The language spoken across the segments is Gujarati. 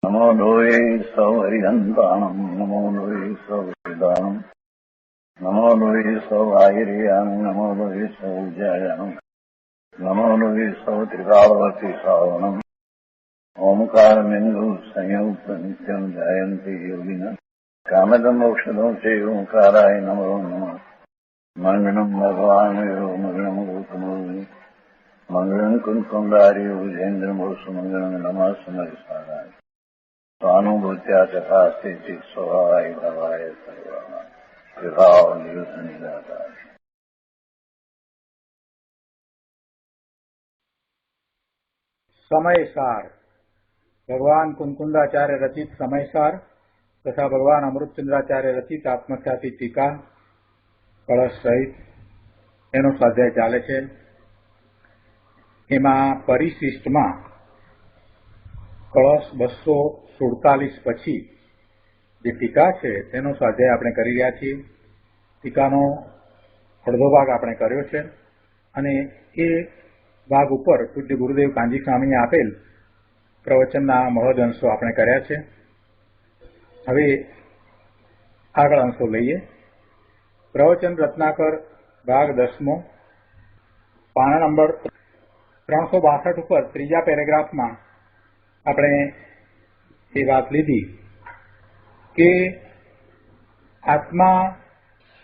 नमो लोये सौहरिहन्ताणम् नमो लोये सौहृदानम् नमो लोये सौआहिर्यानम् नमो लोये सौज्यायानम् नमो लोये सौत्रिकावती सावनम् ओंकारमिन्दु संयुक्त नित्यम् ध्यायन्ति योगिनः कामदम् औषधम् च ओंकाराय नमो नमः मङ्गलम् भगवान् मङ्गलम् गौतमोऽग्नि मङ्गलम् कुन्कुण्डारि विजेन्द्रमोसुमङ्गलम् नमः समरिसाराय स्वानुभूत्या चकास्ते स्वभावाय भवाय सर्वाः विभावनिदाता। समयसार भगवान कुंकुंदाचार्य रचित समयसार तथा भगवान अमृतचंद्राचार्य रचित आत्मख्याति टीका कलश सहित એનો સ્વાધ્યાય ચાલે છે। એમાં પરિશિષ્ટમાં કળશ 247 પછી જે ટીકા છે તેનો સ્વાધ્યાય આપણે કરી રહ્યા છીએ। ટીકાનો અડધો ભાગ આપણે કર્યો છે અને એ ભાગ ઉપર પૂજ્ય ગુરુદેવ કાંજી સ્વામીએ આપેલ પ્રવચનના મહદ અંશો આપણે કર્યા છે। હવે આગળ અંશો લઈએ। પ્રવચન રત્નાકર ભાગ 10મો પાના નંબર 362 ઉપર ત્રીજા પેરેગ્રાફમાં આપણે એ વાત લીધી કે આત્મા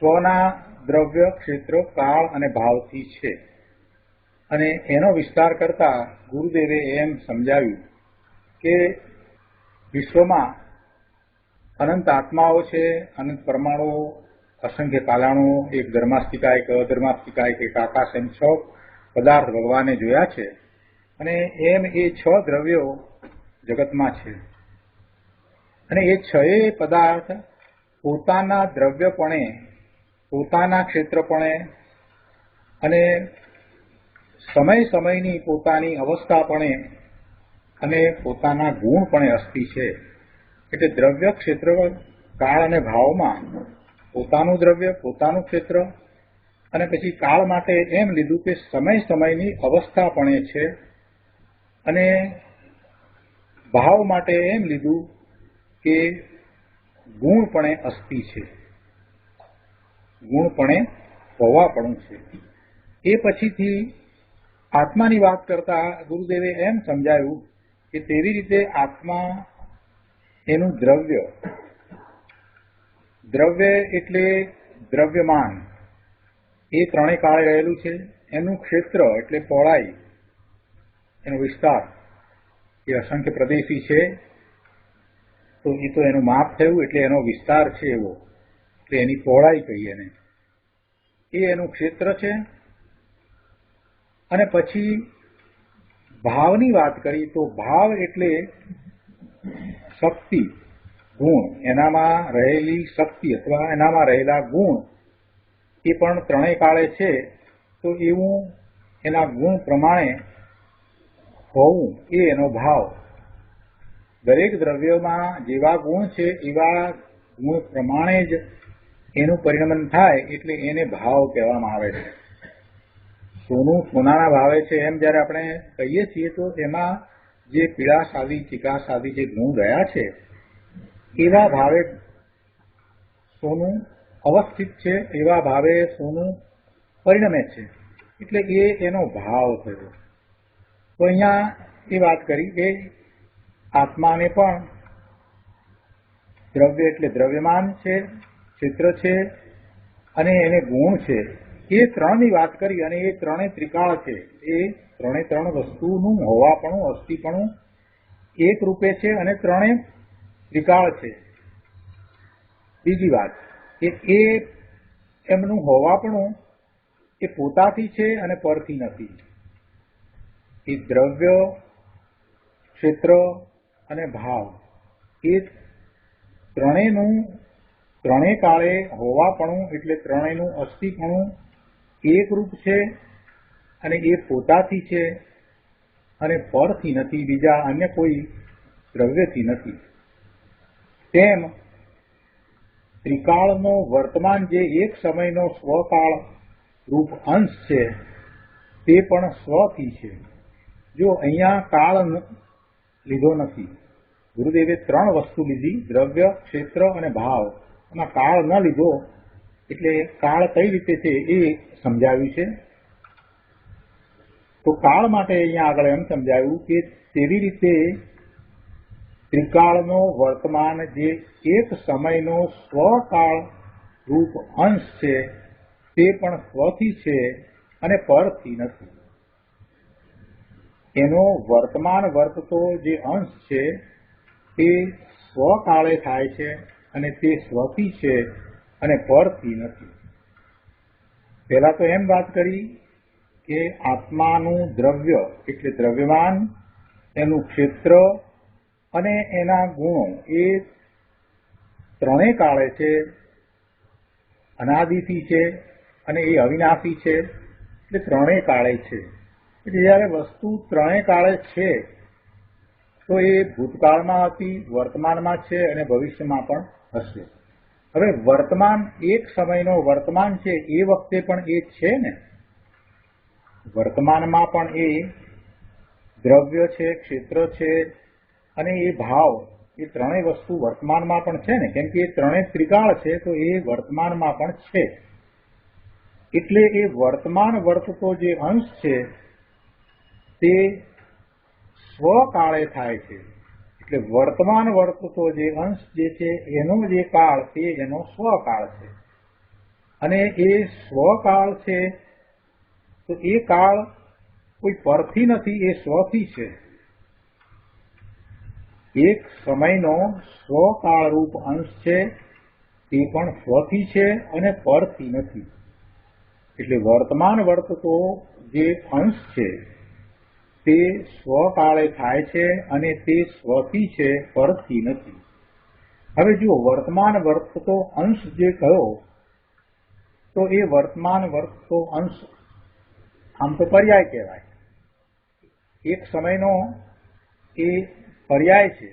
સ્વના દ્રવ્ય ક્ષેત્ર કાળ અને ભાવથી છે અને એનો વિસ્તાર કરતા ગુરુદેવે એમ સમજાવ્યું કે વિશ્વમાં અનંત આત્માઓ છે, અનંત પરમાણુઓ, અસંખ્ય પાલાણુઓ, એક ધર્માસ્તિકા, એક અધર્માસ્તિકા, એક આકાશ, એમ 6 પદાર્થ ભગવાને જોયા છે અને એમ એ 6 દ્રવ્યો જગતમાં છે અને એ 6 પદાર્થ પોતાના દ્રવ્યપણે, પોતાના ક્ષેત્રપણે અને સમય સમયની પોતાની અવસ્થાપણે અને પોતાના ગુણપણે અસ્તિ છે। એટલે દ્રવ્ય, ક્ષેત્ર, કાળ અને ભાવમાં પોતાનું દ્રવ્ય, પોતાનું ક્ષેત્ર અને પછી કાળ માટે એમ લીધું કે સમય સમયની અવસ્થાપણે છે અને ભાવ માટે એમ લીધું કે ગુણપણે અસ્તિ છે, ગુણપણે હોવાપણું છે। એ પછીથી આત્માની વાત કરતા ગુરુદેવે એમ સમજાવ્યું કે તેવી રીતે આત્મા એનું દ્રવ્ય, દ્રવ્ય એટલે દ્રવ્યમાન, એ 3 કાળે રહેલું છે। એનું ક્ષેત્ર એટલે પહોળાઈ, એનો વિસ્તાર, એ અસંખ્ય પ્રદેશી છે તો એ તો એનું માપ થયું, એટલે એનો વિસ્તાર છે એવો, એટલે એની પહોળાઈ કહીએ એને, એ એનું ક્ષેત્ર છે। અને પછી ભાવની વાત કરી તો ભાવ એટલે શક્તિ, ગુણ, એનામાં રહેલી શક્તિ અથવા એનામાં રહેલા ગુણ, એ પણ 3 કાળે છે તો એવું એના ગુણ પ્રમાણે હોવું એ એનો ભાવ। દરેક દ્રવ્યમાં જેવા ગુણ છે એવા ગુણ પ્રમાણે જ એનું પરિણમન થાય એટલે એને ભાવ કહેવામાં આવે છે। સોનું સોનાના ભાવે છે એમ જ્યારે આપણે કહીએ છીએ તો એમાં જે પીળાશ આદિ, ચિકાસ આદિ જે ગુણ રહ્યા છે એવા ભાવે સોનું અવસ્થિત છે, એવા ભાવે સોનું પરિણમે છે, એટલે એ એનો ભાવ થયો। તો અહીંયા એ વાત કરી કે આત્માને પણ દ્રવ્ય એટલે દ્રવ્યમાન છે, ક્ષેત્ર છે અને એને ગુણ છે, એ 3ની વાત કરી અને એ 3 ત્રિકાળ છે। એ 3 વસ્તુનું હોવાપણું, અસ્તિપણું એક રૂપે છે અને 3 ત્રિકાળ છે। બીજી વાત કે એ એમનું હોવાપણું એ પોતાથી છે અને પરથી નથી। એ દ્રવ્ય, ક્ષેત્ર અને ભાવ એ 3 કાળે હોવાપણું એટલે 3નું અસ્તિપણું એક રૂપ છે અને એ પોતાથી છે અને પરથી નથી, બીજા અન્ય કોઈ દ્રવ્યથી નથી। તેમ ત્રિકાળનો વર્તમાન જે એક સમયનો સ્વકાળ રૂપ અંશ છે તે પણ સ્વથી છે। જો અહીંયા કાળ લીધો નથી ગુરુદેવે 3 વસ્તુ લીધી, દ્રવ્ય, ક્ષેત્ર અને ભાવ. એમાં કાળ ન લીધો, એટલે કાળ કઈ રીતે છે એ સમજાવ્યું છે. તો કાળ માટે અહીંયા આગળ એમ સમજાવ્યું કે તેવી રીતે ત્રિકાળનો વર્તમાન જે એક સમયનો સ્વકાળ રૂપ અંશ છે તે પણ સ્વથી છે અને પરથી નથી. એનો વર્તમાન વર્તતો જે અંશ છે તે સ્વકાળે થાય છે અને તે સ્વથી છે અને પરથી નથી. પહેલા તો એમ વાત કરી કે આત્માનું દ્રવ્ય એટલે દ્રવ્યમાન, એનું ક્ષેત્ર અને એના ગુણો એ ત્રણેય કાળે છે, અનાદિથી છે અને એ અવિનાશી છે, એટલે ત્રણેય કાળે છે. એટલે જયારે વસ્તુ ત્રણેય કાળે છે તો એ ભૂતકાળમાં હતી, વર્તમાનમાં છે અને ભવિષ્યમાં પણ હશે. હવે વર્તમાન એક સમયનો વર્તમાન છે એ વખતે પણ એ છે ને, વર્તમાનમાં પણ એ દ્રવ્ય છે, ક્ષેત્ર છે અને એ ભાવ, એ ત્રણેય વસ્તુ વર્તમાનમાં પણ છે ને, કેમ કે એ ત્રણેય ત્રિકાળ છે તો એ વર્તમાનમાં પણ છે. એટલે એ વર્તમાન વર્તતો જે અંશ છે તે સ્વકાળે થાય છે. એટલે વર્તમાન વર્તતો જે અંશ જે છે એનો જે કાળ તે એનો સ્વકાળ છે. અને એ સ્વકાળ છે તો એ કાળ કોઈ પરથી નથી, એ સ્વથી છે. એક સમયનો સ્વકાળરૂપ અંશ છે તે પણ સ્વથી છે અને પરથી નથી. એટલે વર્તમાન વર્તતો જે અંશ છે તે સ્વકાળે થાય છે અને તે સ્વથી છે, પરથી નથી. હવે જુઓ, વર્તમાન વર્તતો અંશ જે કયો તો એ વર્તમાન વર્તતો અંશ આમ તો પર્યાય કહેવાય. એક સમયનો એ પર્યાય છે,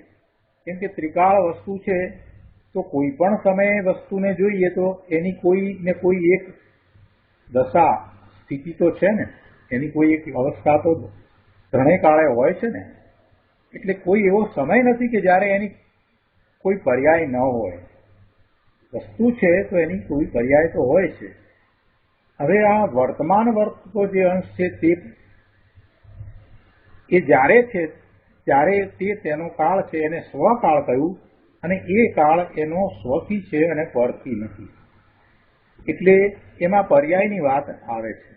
કેમ કે ત્રિકાળ વસ્તુ છે તો કોઈ પણ સમયે વસ્તુને જોઈએ તો એની કોઈ ને કોઈ એક દશા સ્થિતિ તો છે ને, એની કોઈ એક અવસ્થા તો ત્રણેય કાળે હોય છે ને. એટલે કોઈ એવો સમય નથી કે જ્યારે એની કોઈ પર્યાય ન હોય. વસ્તુ છે તો એની કોઈ પર્યાય તો હોય છે. હવે આ વર્તમાન વર્તતો જે અંશ છે તે એ જ્યારે છે ત્યારે તે તેનો કાળ છે એને સ્વકાળ કહ્યું, અને એ કાળ એનો સ્વથી છે અને પરથી નથી. એટલે એમાં પર્યાયની વાત આવે છે.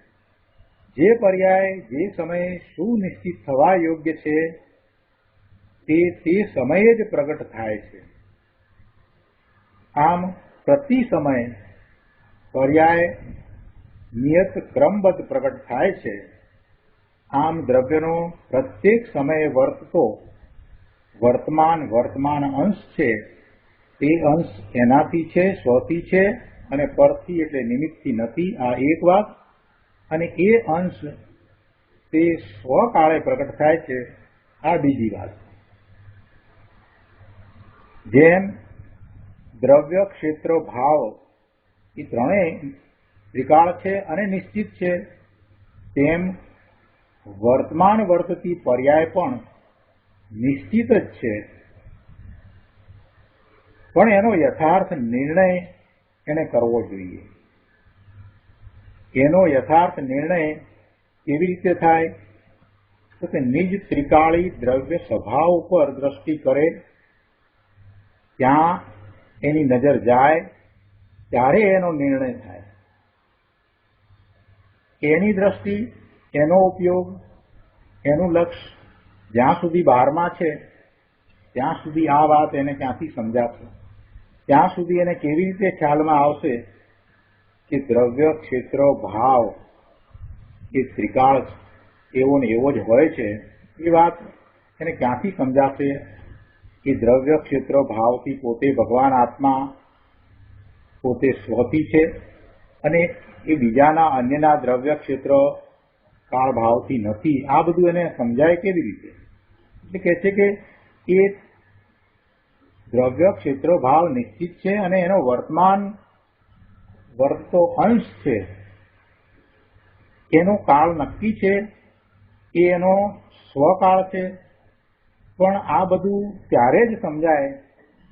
જે પર્યાય જે સમયે સુનિશ્ચિત થવા યોગ્ય છે તે સમયે જ પ્રગટ થાય છે. આમ પ્રતિ સમય પર્યાય નિયત ક્રમબદ્ધ પ્રગટ થાય છે. આમ દ્રવ્યનો પ્રત્યેક સમયે વર્તતો વર્તમાન અંશ છે તે અંશ એનાથી છે, સ્વથી છે અને પરથી એટલે નિમિત્તથી નથી. આ એક વાત. અને એ અંશ તે સ્વકાળે પ્રગટ થાય છે, આ બીજી વાત. જેમ દ્રવ્ય, ક્ષેત્ર, ભાવ એ ત્રણેય ત્રિકાળ છે અને નિશ્ચિત છે, તેમ વર્તમાન વર્તતી પર્યાય પણ નિશ્ચિત જ છે. પણ એનો યથાર્થ નિર્ણય એને કરવો જોઈએ. એનો યથાર્થ નિર્ણય કેવી રીતે થાય તો કે નિજ ત્રિકાળી દ્રવ્ય સ્વભાવ ઉપર દ્રષ્ટિ કરે, ત્યાં એની નજર જાય ત્યારે એનો નિર્ણય થાય. એની દ્રષ્ટિ, એનો ઉપયોગ, એનું લક્ષ્ય જ્યાં સુધી બહારમાં છે ત્યાં સુધી આ વાત એને ક્યાંથી સમજાશે, ત્યાં સુધી એને કેવી રીતે ખ્યાલમાં આવશે કે દ્રવ્ય, ક્ષેત્ર, ભાવ એ ત્રિકાળ એવો ને એવો જ હોય છે. એ વાત એને ક્યાંથી સમજાશે કે દ્રવ્ય, ક્ષેત્ર, ભાવથી પોતે ભગવાન આત્મા પોતે સ્વથી છે અને એ બીજાના અન્યના દ્રવ્ય, ક્ષેત્ર, કાળ, ભાવથી નથી. આ બધું એને સમજાય કેવી રીતે? એટલે કહે છે કે એ દ્રવ્ય, ક્ષેત્ર, ભાવ નિશ્ચિત છે અને એનો વર્તમાન વર્તતો અંશ છે, એનો કાળ નક્કી છે, એ એનો સ્વકાળ છે પણ આ બધું ત્યારે જ સમજાય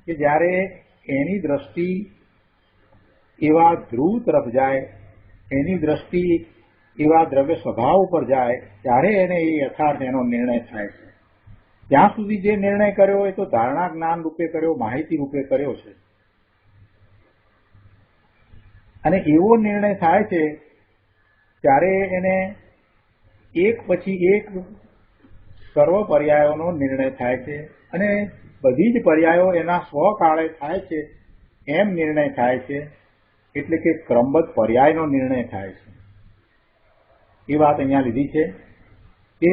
કે જ્યારે એની દ્રષ્ટિ એવા ધ્રુવ તરફ જાય, એની દ્રષ્ટિ એવા દ્રવ્ય સ્વભાવ ઉપર જાય, ત્યારે એને એ યથાર્થ એનો નિર્ણય થાય છે. ત્યાં સુધી જે નિર્ણય કર્યો એ તો ધારણા જ્ઞાન રૂપે કર્યો, માહિતી રૂપે કર્યો છે. અને એવો નિર્ણય થાય છે ત્યારે એને એક પછી એક સર્વ પર્યાયોનો નિર્ણય થાય છે અને બધી જ પર્યાયો એના સ્વકાળે થાય છે એમ નિર્ણય થાય છે. એટલે કે ક્રમબદ્ધ પર્યાયનો નિર્ણય થાય છે. એ વાત અહીંયા લીધી છે કે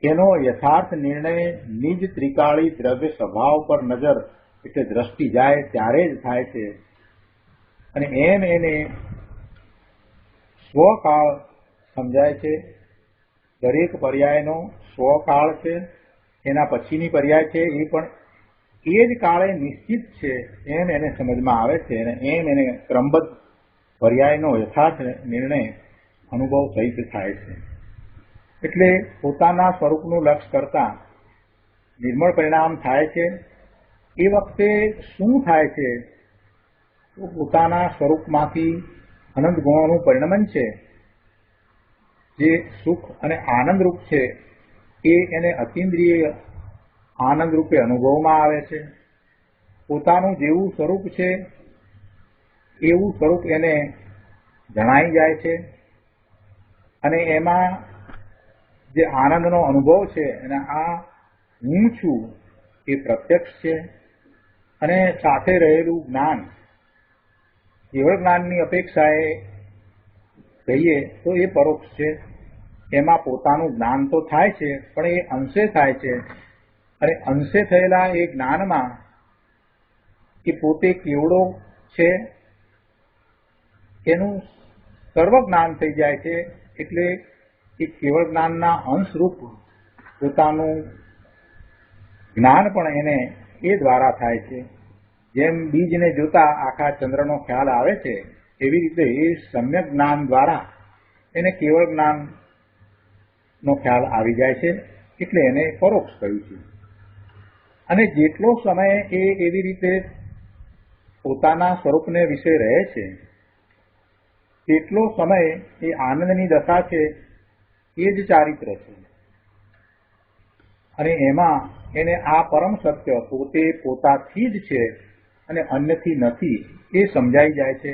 એનો યથાર્થ નિર્ણય નિજ ત્રિકાળી દ્રવ્ય સ્વભાવ પર નજર એટલે દ્રષ્ટિ જાય ત્યારે જ થાય છે. અને એમ એને સ્વકાળ સમજાય છે. દરેક પર્યાયનો સ્વકાળ છે, એના પછીની પર્યાય છે એ પણ એ જ કાળે નિશ્ચિત છે એમ એને સમજમાં આવે છે. અને એમ એને ક્રમબદ્ધ પર્યાયનો યથાર્થ નિર્ણય અનુભવ સહિત થાય છે. એટલે પોતાના સ્વરૂપનું લક્ષ્ય કરતા નિર્મળ પરિણામ થાય છે. એ વખતે શું થાય છે? તો પોતાના સ્વરૂપમાંથી અનંત ગુણોનું પરિણમન છે, જે સુખ અને આનંદરૂપ છે એ એને અતિન્દ્રિય આનંદ રૂપે અનુભવમાં આવે છે. પોતાનું જેવું સ્વરૂપ છે એવું સ્વરૂપ એને જણાઈ જાય છે. અને એમાં જે આનંદનો અનુભવ છે અને આ હું છું એ પ્રત્યક્ષ છે. અને સાથે રહેલું જ્ઞાન કેવળ જ્ઞાનની અપેક્ષાએ કહીએ તો એ પરોક્ષ છે. એમાં પોતાનું જ્ઞાન તો થાય છે પણ એ અંશે થાય છે. અને અંશે થયેલા એ જ્ઞાનમાં એ પોતે કેવડો છે એનું સર્વ જ્ઞાન થઈ જાય છે. એટલે એ કેવળ જ્ઞાનના અંશરૂપ પોતાનું જ્ઞાન પણ એને એ દ્વારા થાય છે. જેમ બીજને જોતા આખા ચંદ્રનો ખ્યાલ આવે છે એવી રીતે એ સમ્યક જ્ઞાન દ્વારા એને કેવળ જ્ઞાનનો ખ્યાલ આવી જાય છે. એટલે એને પરોક્ષ કહ્યું છે. અને જેટલો સમય એ એવી રીતે પોતાના સ્વરૂપને વિશે રહે છે તેટલો સમય એ આનંદની દશા છે એ જ ચારિત્ર છે. અને એમાં એને આ પરમ સત્ય પોતે પોતાથી જ છે અને અન્યથી નથી એ સમજાઈ જાય છે.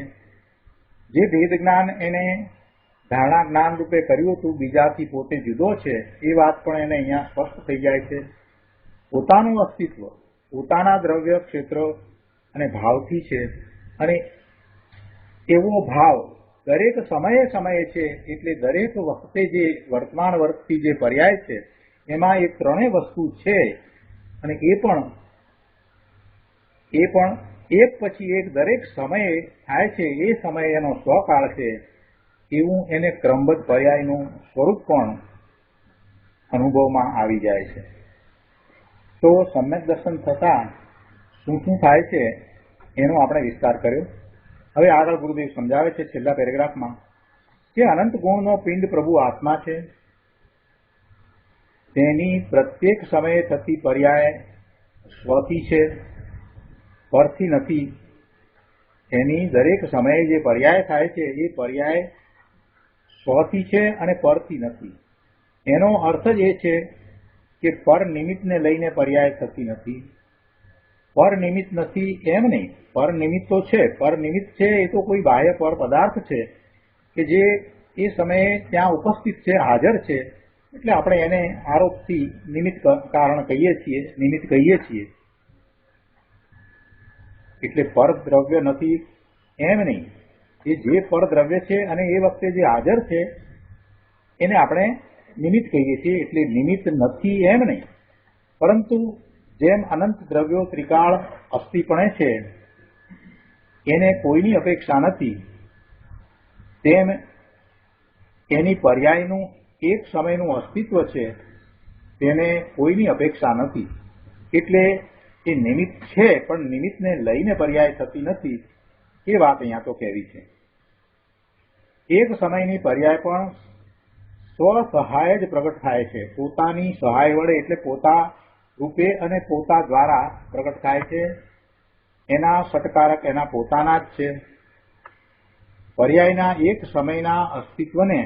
જે ભેદ જ્ઞાન એને ધારણા જ્ઞાન રૂપે કર્યું હતું બીજાથી પોતે જુદો છે એ વાત પણ એને અહીંયા સ્પષ્ટ થઈ જાય છે. પોતાનું અસ્તિત્વ પોતાના દ્રવ્ય ક્ષેત્ર અને ભાવથી છે. અને એવો ભાવ દરેક સમયે સમયે છે. એટલે દરેક વખતે જે વર્તમાન વર્તથી જે પર્યાય છે એમાં એ ત્રણેય વસ્તુ છે. અને એ પણ એક પછી એક દરેક સમયે થાય છે. એ સમયે એનો સ્વકાળ છે. એવું એને ક્રમબદ્ધ પર્યાયનું સ્વરૂપ પણ અનુભવમાં આવી જાય છે. તો સમ્યક દર્શન થતા શું શું થાય છે એનો આપણે વિસ્તાર કર્યો. હવે આગળ ગુરુદેવ સમજાવે છે છેલ્લા પેરેગ્રાફમાં કે અનંત ગુણનો પિંડ પ્રભુ આત્મા છે. તેની પ્રત્યેક સમયે થતી પર્યાય સ્વથી છે, પરથી નથી. એની દરેક સમયે જે પર્યાય થાય છે એ પર્યાય સ્વથી છે અને પરથી નથી. એનો અર્થ જ એ છે કે પર નિમિત્તને લઈને પર્યાય થતી નથી. પર નિમિત્ત નથી એમ નહીં, પર નિમિત્ત તો છે. પર નિમિત્ત છે એ તો કોઈ બાહ્ય પર પદાર્થ છે કે જે એ સમયે ત્યાં ઉપસ્થિત છે, હાજર છે. એટલે આપણે એને આરોપથી નિમિત્ત કારણ કહીએ છીએ, નિમિત્ત કહીએ છીએ. એટલે પર દ્રવ્ય નથી એમ નહીં. એ જે પર દ્રવ્ય છે અને એ વખતે જે હાજર છે એને આપણે નિમિત્ત કહીએ છીએ. એટલે નિમિત્ત નથી એમ નહીં, પરંતુ જેમ અનંત દ્રવ્યો ત્રિકાળ અસ્થિપણે છે એને કોઈની અપેક્ષા નથી, તેમ એની પર્યાયનું એક સમયનું અસ્તિત્વ છે તેને કોઈની અપેક્ષા નથી. એટલે એ નિમિત્ત છે પણ નિમિત્તને લઈને પર્યાય થતી નથી એ વાત અહીંયા તો કહેવી છે. એક સમયની પર્યાય પણ સ્વસહાય જ પ્રગટ થાય છે. પોતાની સહાય વડે એટલે પોતા રૂપે અને પોતા દ્વારા પ્રગટ થાય છે. એના સટકારક એના પોતાના જ છે. પર્યાયના એક સમયના અસ્તિત્વને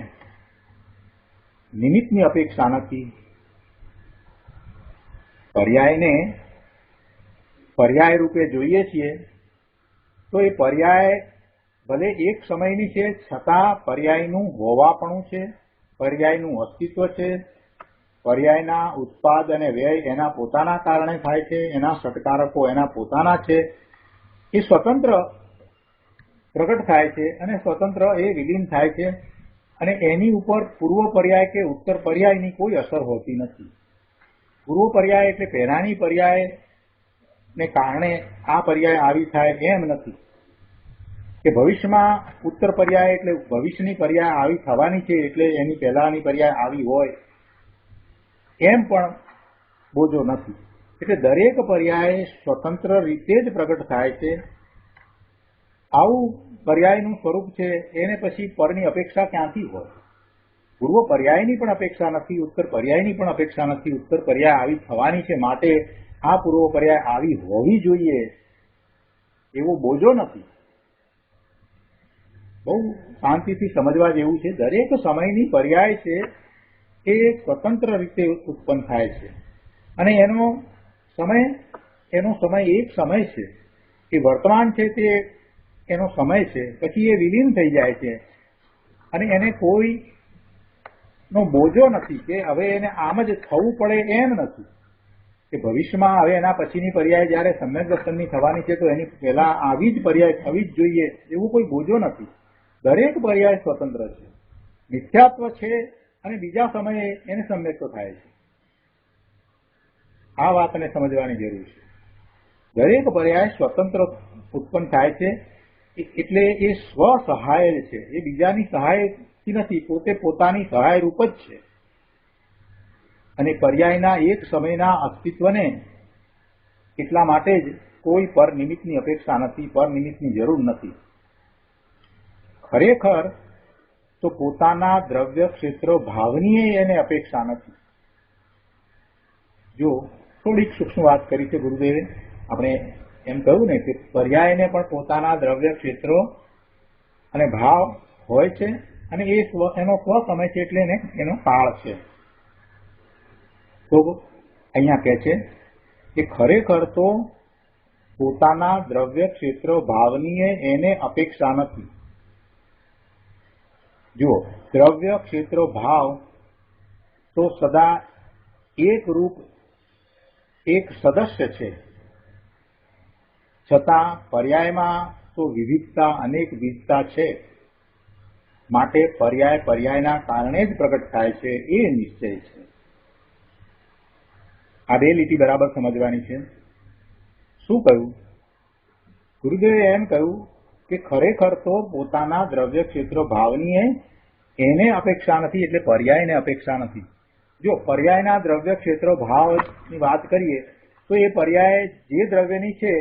નિમિત્તની અપેક્ષા નથી. પર્યાયને પર્યાય રૂપે જોઈએ છીએ તો એ પર્યાય ભલે એક સમયની છે છતાં પર્યાયનું હોવાપણું છે, પર્યાયનું અસ્તિત્વ છે. પર્યાયના ઉત્પાદ અને વ્યય એના પોતાના કારણે થાય છે, એના સટકારકો એના પોતાના છે. એ સ્વતંત્ર પ્રગટ થાય છે અને સ્વતંત્ર એ વિલીન થાય છે અને એની ઉપર પૂર્વ પર્યાય કે ઉત્તર પર્યાયની કોઈ અસર હોતી નથી. પૂર્વ પર્યાય એટલે પહેલાની પર્યાયને કારણે આ પર્યાય આવી થાય એમ નથી કે ભવિષ્યમાં ઉત્તર પર્યાય એટલે ભવિષ્યની પર્યાય આવી થવાની છે એટલે એની પહેલાની પર્યાય આવી હોય એમ પણ બોજો નથી. એટલે દરેક પર્યાય સ્વતંત્ર રીતે જ પ્રગટ થાય છે. આવું પર્યાયનું સ્વરૂપ છે એને પછી પરની અપેક્ષા ક્યાંથી હોય? પૂર્વ પર્યાયની પણ અપેક્ષા નથી, ઉત્તર પર્યાયની પણ અપેક્ષા નથી. ઉત્તર પર્યાય આવી થવાની છે માટે આ પૂર્વ પર્યાય આવી હોવી જોઈએ એવો બોજો નથી. બહુ શાંતિથી સમજવા જેવું છે. દરેક સમયની પર્યાય છે એ સ્વતંત્ર રીતે ઉત્પન્ન થાય છે અને એનો સમય એક સમય છે. એ વર્તમાન છે તે એનો સમય છે, પછી એ વિલીન થઈ જાય છે અને એને કોઈ નો બોજો નથી કે હવે એને આમ જ થવું પડે એમ નથી કે ભવિષ્યમાં હવે એના પછીની પર્યાય જયારે સમ્યક દર્શનની થવાની છે તો એની પહેલા આવી જ પર્યાય થવી જ જોઈએ એવું કોઈ બોજો નથી. દરેક પર્યાય સ્વતંત્ર છે, મિથ્યાત્વ છે અને બીજા સમયે એને સમ્યક્ત થાય છે. આ વાતને સમજવાની જરૂર છે. દરેક પર્યાય સ્વતંત્ર ઉત્પન્ન થાય છે એટલે એ સ્વસહાય છે. એ બીજાની સહાયથી નથી, પોતે પોતાની સહાય રૂપ જ છે. અને પર્યાયના એક સમયના અસ્તિત્વને એટલા માટે જ કોઈ પર નિમિત્તની અપેક્ષા નથી, પર નિમિત્તની જરૂર નથી. ખરેખર તો પોતાના દ્રવ્ય ક્ષેત્ર ભાવની એને અપેક્ષા નથી. જો થોડીક સૂક્ષ્મ વાત કરી છે ગુરુદેવે, આપણે એમ કહ્યું ને કે પર્યાયને પણ પોતાના દ્રવ્ય ક્ષેત્રો અને ભાવ હોય છે અને એનો સ્વ સમય છે એટલે એનો કાળ છે. તો અહીંયા કહે છે કે ખરેખર તો પોતાના દ્રવ્ય ક્ષેત્ર ભાવની એને અપેક્ષા નથી. જુઓ, દ્રવ્ય ક્ષેત્ર ભાવ તો સદા એક રૂપ એક સદસ્ય છે, છતાં પર્યાયમાં તો વિવિધતા અનેક વિવિધતા છે માટે પર્યાય પર્યાયના કારણે જ પ્રગટ થાય છે એ નિશ્ચય છે. આ બે લીટી બરાબર સમજવાની છે. શું કહ્યું? ગુરુદેવે એમ કહ્યું કે ખરેખર તો પોતાના દ્રવ્ય ક્ષેત્ર ભાવની એને અપેક્ષા નથી એટલે પર્યાયને અપેક્ષા નથી. જો પર્યાયના દ્રવ્ય ક્ષેત્ર ભાવની વાત કરીએ તો એ પર્યાય જે દ્રવ્યની છે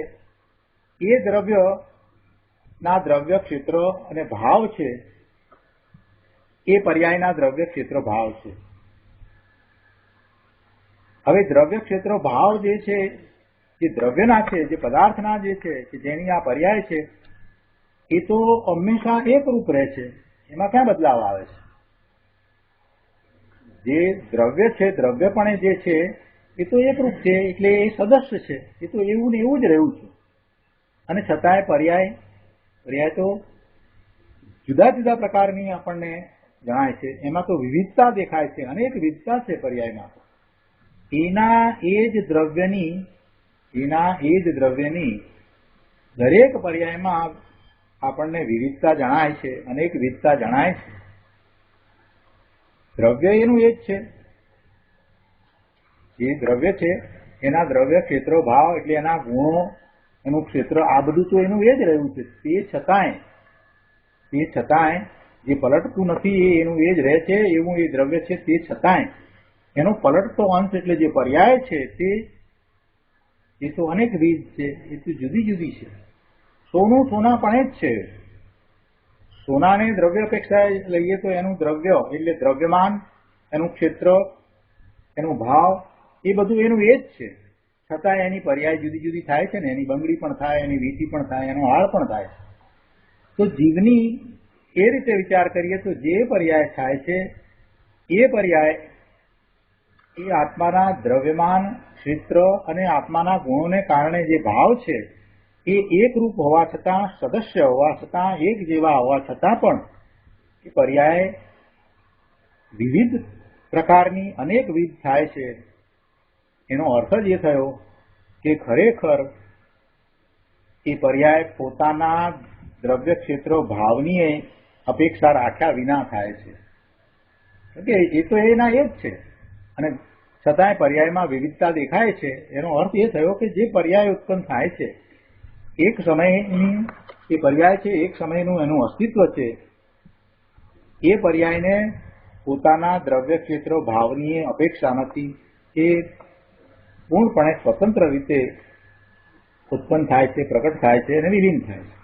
એ દ્રવ્યના દ્રવ્ય ક્ષેત્ર અને ભાવ છે એ પર્યાયના દ્રવ્ય ક્ષેત્ર ભાવ છે. હવે દ્રવ્ય ક્ષેત્ર ભાવ જે છે જે દ્રવ્યના છે, જે પદાર્થના જે છે કે જેની આ પર્યાય છે એ તો હંમેશા એકરૂપ રહે છે. એમાં ક્યાં બદલાવ આવે છે? જે દ્રવ્ય છે, દ્રવ્યપણે જે છે એ તો એકરૂપ છે એટલે એ સદસ્ય છે, એ તો એવું ને એવું જ રહ્યું છે. અને છતાંય પર્યાય તો જુદા જુદા પ્રકારની આપણને જણાય છે. એમાં તો વિવિધતા દેખાય છે, અનેક વિવિધતા છે પર્યાયમાં. એના એ જ દ્રવ્યની દરેક પર્યાયમાં આપણને વિવિધતા જણાય છે, અનેક વિવિધતા જણાય છે. દ્રવ્ય એનું એ જ છે. જે દ્રવ્ય છે એના દ્રવ્ય ક્ષેત્ર ભાવ એટલે એના ગુણો, એનું ક્ષેત્ર, આ બધું તો એનું એ જ રહ્યું છે. તે છતાંય જે પલટતું નથી એ એનું એ જ રહે છે, એવું એ દ્રવ્ય છે. તે છતાંય એનો પલટતો અંશ એટલે જે પર્યાય છે એ તો અનેકવિધ છે, એ તો જુદી જુદી છે. સોનું સોનાપણે જ છે. સોનાને દ્રવ્ય અપેક્ષા લઈએ તો એનું દ્રવ્ય એટલે દ્રવ્યમાન એનું ક્ષેત્ર, એનો ભાવ, એ બધું એનું એ જ છે. છતાં એની પર્યાય જુદી જુદી થાય છે ને, એની બંગડી પણ થાય, એની વીંટી પણ થાય, એનો હાળ પણ થાય. તો જીવની એ રીતે વિચાર કરીએ તો જે પર્યાય થાય છે એ પર્યાય એ આત્માના દ્રવ્યમાન ક્ષેત્ર અને આત્માના ગુણોને કારણે જે ભાવ છે એ એકરૂપ હોવા છતાં, સદસ્ય હોવા છતાં, એક જેવા હોવા છતાં પણ એ પર્યાય વિવિધ પ્રકારની અનેકવિધ થાય છે. એનો અર્થ જ એ થયો કે ખરેખર એ પર્યાય પોતાના દ્રવ્ય ક્ષેત્રો ભાવની અપેક્ષા રાખ્યા વિના થાય છે. કે એ તો એના એ જ છે, અને છતાંય પર્યાયમાં વિવિધતા દેખાય છે. એનો અર્થ એ થયો કે જે પર્યાય ઉત્પન્ન થાય છે, એક સમયની એ પર્યાય છે, એક સમયનું એનું અસ્તિત્વ છે, એ પર્યાયને પોતાના દ્રવ્ય ક્ષેત્રો ભાવની અપેક્ષા નથી. એ પૂર્ણપણે સ્વતંત્ર રીતે ઉત્પન્ન થાય છે, પ્રકટ થાય છે અને વિલીન થાય છે.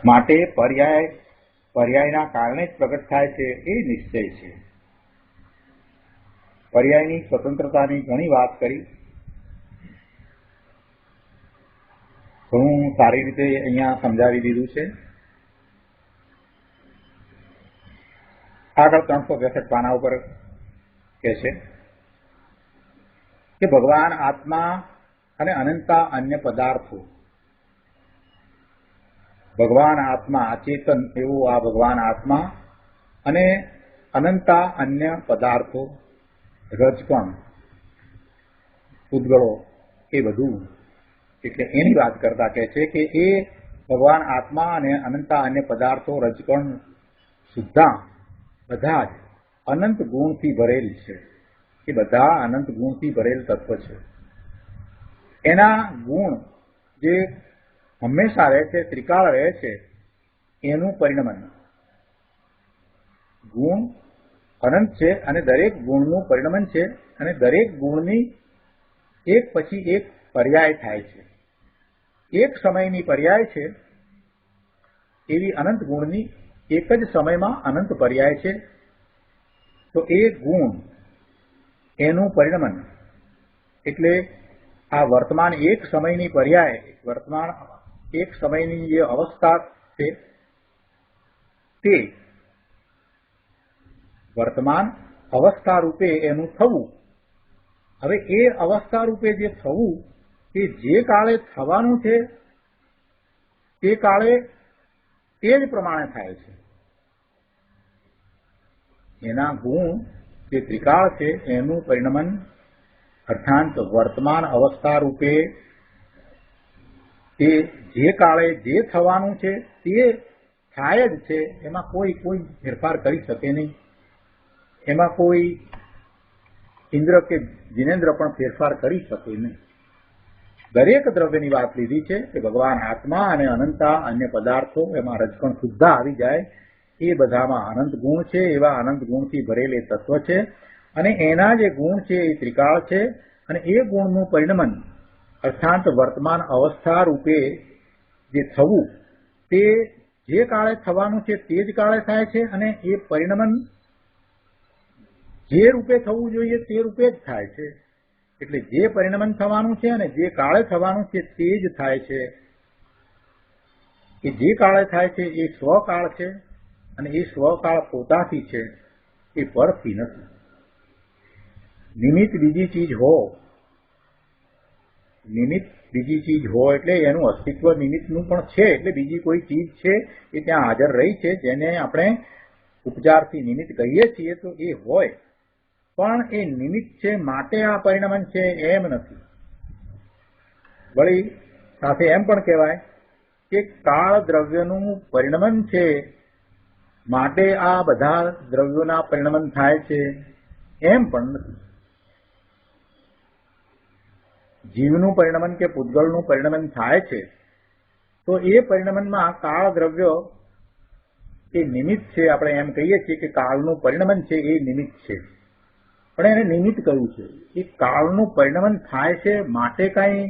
માટે પર્યાયના કારણે જ પ્રગટ થાય છે એ નિશ્ચય છે. પર્યાયની સ્વતંત્રતાની ઘણી વાત કરી, ઘણું સારી રીતે અહીંયા સમજાવી દીધું છે. આગળ 362 પાના ઉપર કહે છે કે ભગવાન આત્મા અને અનંતા અન્ય પદાર્થો, ભગવાન આત્મા અચેતન એવું આ ભગવાન આત્મા અને અનંતા અન્ય પદાર્થો, રજકણ, ઉદ્ગળો, એ બધું, એટલે એની વાત કરતા કહે છે કે એ ભગવાન આત્મા અને અનંતા અન્ય પદાર્થો, રજકણ સુદ્ધા બધા જ અનંત ગુણથી ભરેલ છે. એ બધા અનંત ગુણથી ભરેલ તત્વ છે. એના ગુણ જે હંમેશા રહે છે, ત્રિકાળ રહે છે, એનું પરિણમન. ગુણ અનંત છે અને દરેક ગુણનું પરિણમન છે, અને દરેક ગુણની એક પછી એક પર્યાય થાય છે. એક સમયની પર્યાય છે એવી અનંત ગુણની એક જ સમયમાં અનંત પર્યાય છે. તો એ ગુણ એનું પરિણમન એટલે આ વર્તમાન એક સમયની પર્યાય, વર્તમાન એક સમયની જે અવસ્થા છે તે વર્તમાન અવસ્થા રૂપે એનું થવું. હવે એ અવસ્થા રૂપે જે થવું એ જે કાળે થવાનું છે તે કાળે તે જ પ્રમાણે થાય છે. એના ગુણ જે ત્રિકાળ છે એનું પરિણમન અર્થાંત વર્તમાન અવસ્થા રૂપે તે જે કાળે જે થવાનું છે તે થાય જ છે. એમાં કોઈ ફેરફાર કરી શકે નહીં. એમાં કોઈ ઇન્દ્ર કે જિનેન્દ્ર પણ ફેરફાર કરી શકે નહીં. દરેક દ્રવ્યની વાત લીધી છે કે ભગવાન આત્મા અને અનંતા અન્ય પદાર્થો, એમાં રજકણ સુદ્ધા આવી જાય. એ બધામાં અનંત ગુણ છે, એવા અનંત ગુણથી ભરેલ એ તત્વ છે, અને એના જે ગુણ છે એ ત્રિકાળ છે, અને એ ગુણનું પરિણમન અર્થાત વર્તમાન અવસ્થા રૂપે જે થવું તે જે કાળે થવાનું છે તે જ કાળે થાય છે, અને એ પરિણમન જે રૂપે થવું જોઈએ તે રૂપે જ થાય છે. એટલે જે પરિણમન થવાનું છે અને જે કાળે થવાનું છે તે જ થાય છે. એ જે કાળે થાય છે એ સ્વકાળ છે, અને એ સ્વકાળ પોતાથી છે, એ પરથી નથી. નિમિત્ત બીજી ચીજ હો, નિમિત્ત બીજી ચીજ હો એટલે એનું અસ્તિત્વ નિમિત્તનું પણ છે, એટલે બીજી કોઈ ચીજ છે એ ત્યાં હાજર રહી છે, જેને આપણે ઉપચારથી નિમિત્ત કહીએ છીએ. તો એ હોય, પણ એ નિમિત્ત છે માટે આ પરિણમન છે એમ નથી. વળી સાથે એમ પણ કહેવાય કે કાળ દ્રવ્યનું પરિણમન છે માટે આ બધા દ્રવ્યોના પરિણમન થાય છે એમ પણ નથી. જીવનું પરિણમન કે પૂતગળનું પરિણમન થાય છે તો એ પરિણમનમાં કાળ દ્રવ્ય એ નિમિત્ત છે. આપણે એમ કહીએ છીએ કે કાળનું પરિણમન છે એ નિમિત્ત છે, પણ એને નિમિત્ત કહ્યું છે. એ કાળનું પરિણમન થાય છે માટે કાંઈ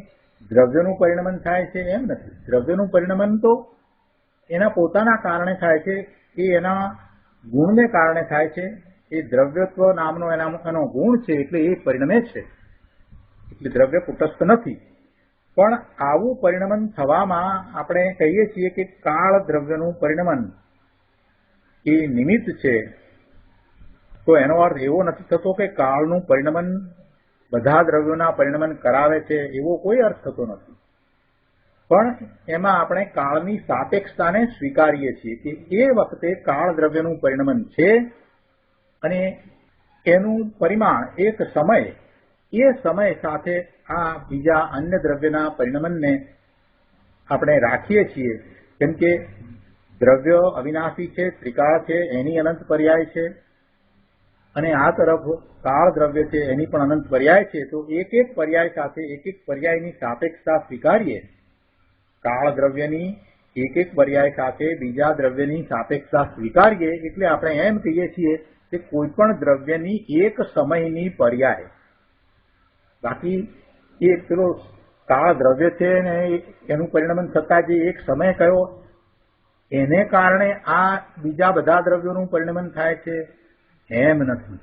દ્રવ્યનું પરિણમન થાય છે એમ નથી. દ્રવ્યનું પરિણમન તો એના પોતાના કારણે થાય છે, એ એના ગુણને કારણે થાય છે. એ દ્રવ્યત્વ નામનો એનો ગુણ છે એટલે એ પરિણમે છે. એટલે દ્રવ્ય કુટસ્થ નથી. પણ આવું પરિણમન થવામાં આપણે કહીએ છીએ કે કાળ દ્રવ્યનું પરિણમન એ નિમિત્ત છે. તો એનો અર્થ એવો નથી થતો કે કાળનું પરિણમન બધા દ્રવ્યોના પરિણમન કરાવે છે, એવો કોઈ અર્થ થતો નથી. પણ એમાં આપણે કાળની સાપેક્ષતાને સ્વીકારીએ છીએ કે એ વખતે કાળ દ્રવ્યનું પરિણમન છે અને એનું પરિમાણ એક સમય, એ સમય સાથે આ બીજા અન્ય દ્રવ્યના પરિણમનને આપણે રાખીએ છીએ. કેમ કે દ્રવ્ય અવિનાશી છે, ત્રિકાળ છે, એની અનંત પર્યાય છે અને આ તરફ કાળ દ્રવ્ય છે એની પણ અનંત પર્યાય છે. તો એક એક પર્યાય સાથે એક એક પર્યાયની સાપેક્ષતા સ્વીકારીએ. કાળ દ્રવ્યની એક એક પર્યાય સાથે બીજા દ્રવ્યની સાપેક્ષતા સ્વીકારીએ એટલે આપણે એમ કહીએ છીએ કે કોઈ પણ દ્રવ્યની એક સમયની પર્યાય. બાકી એ પેલો કાળ દ્રવ્ય છે ને એનું પરિણમન થતા જે એક સમય કયો એને કારણે આ બીજા બધા દ્રવ્યોનું પરિણમન થાય છે એમ નથી.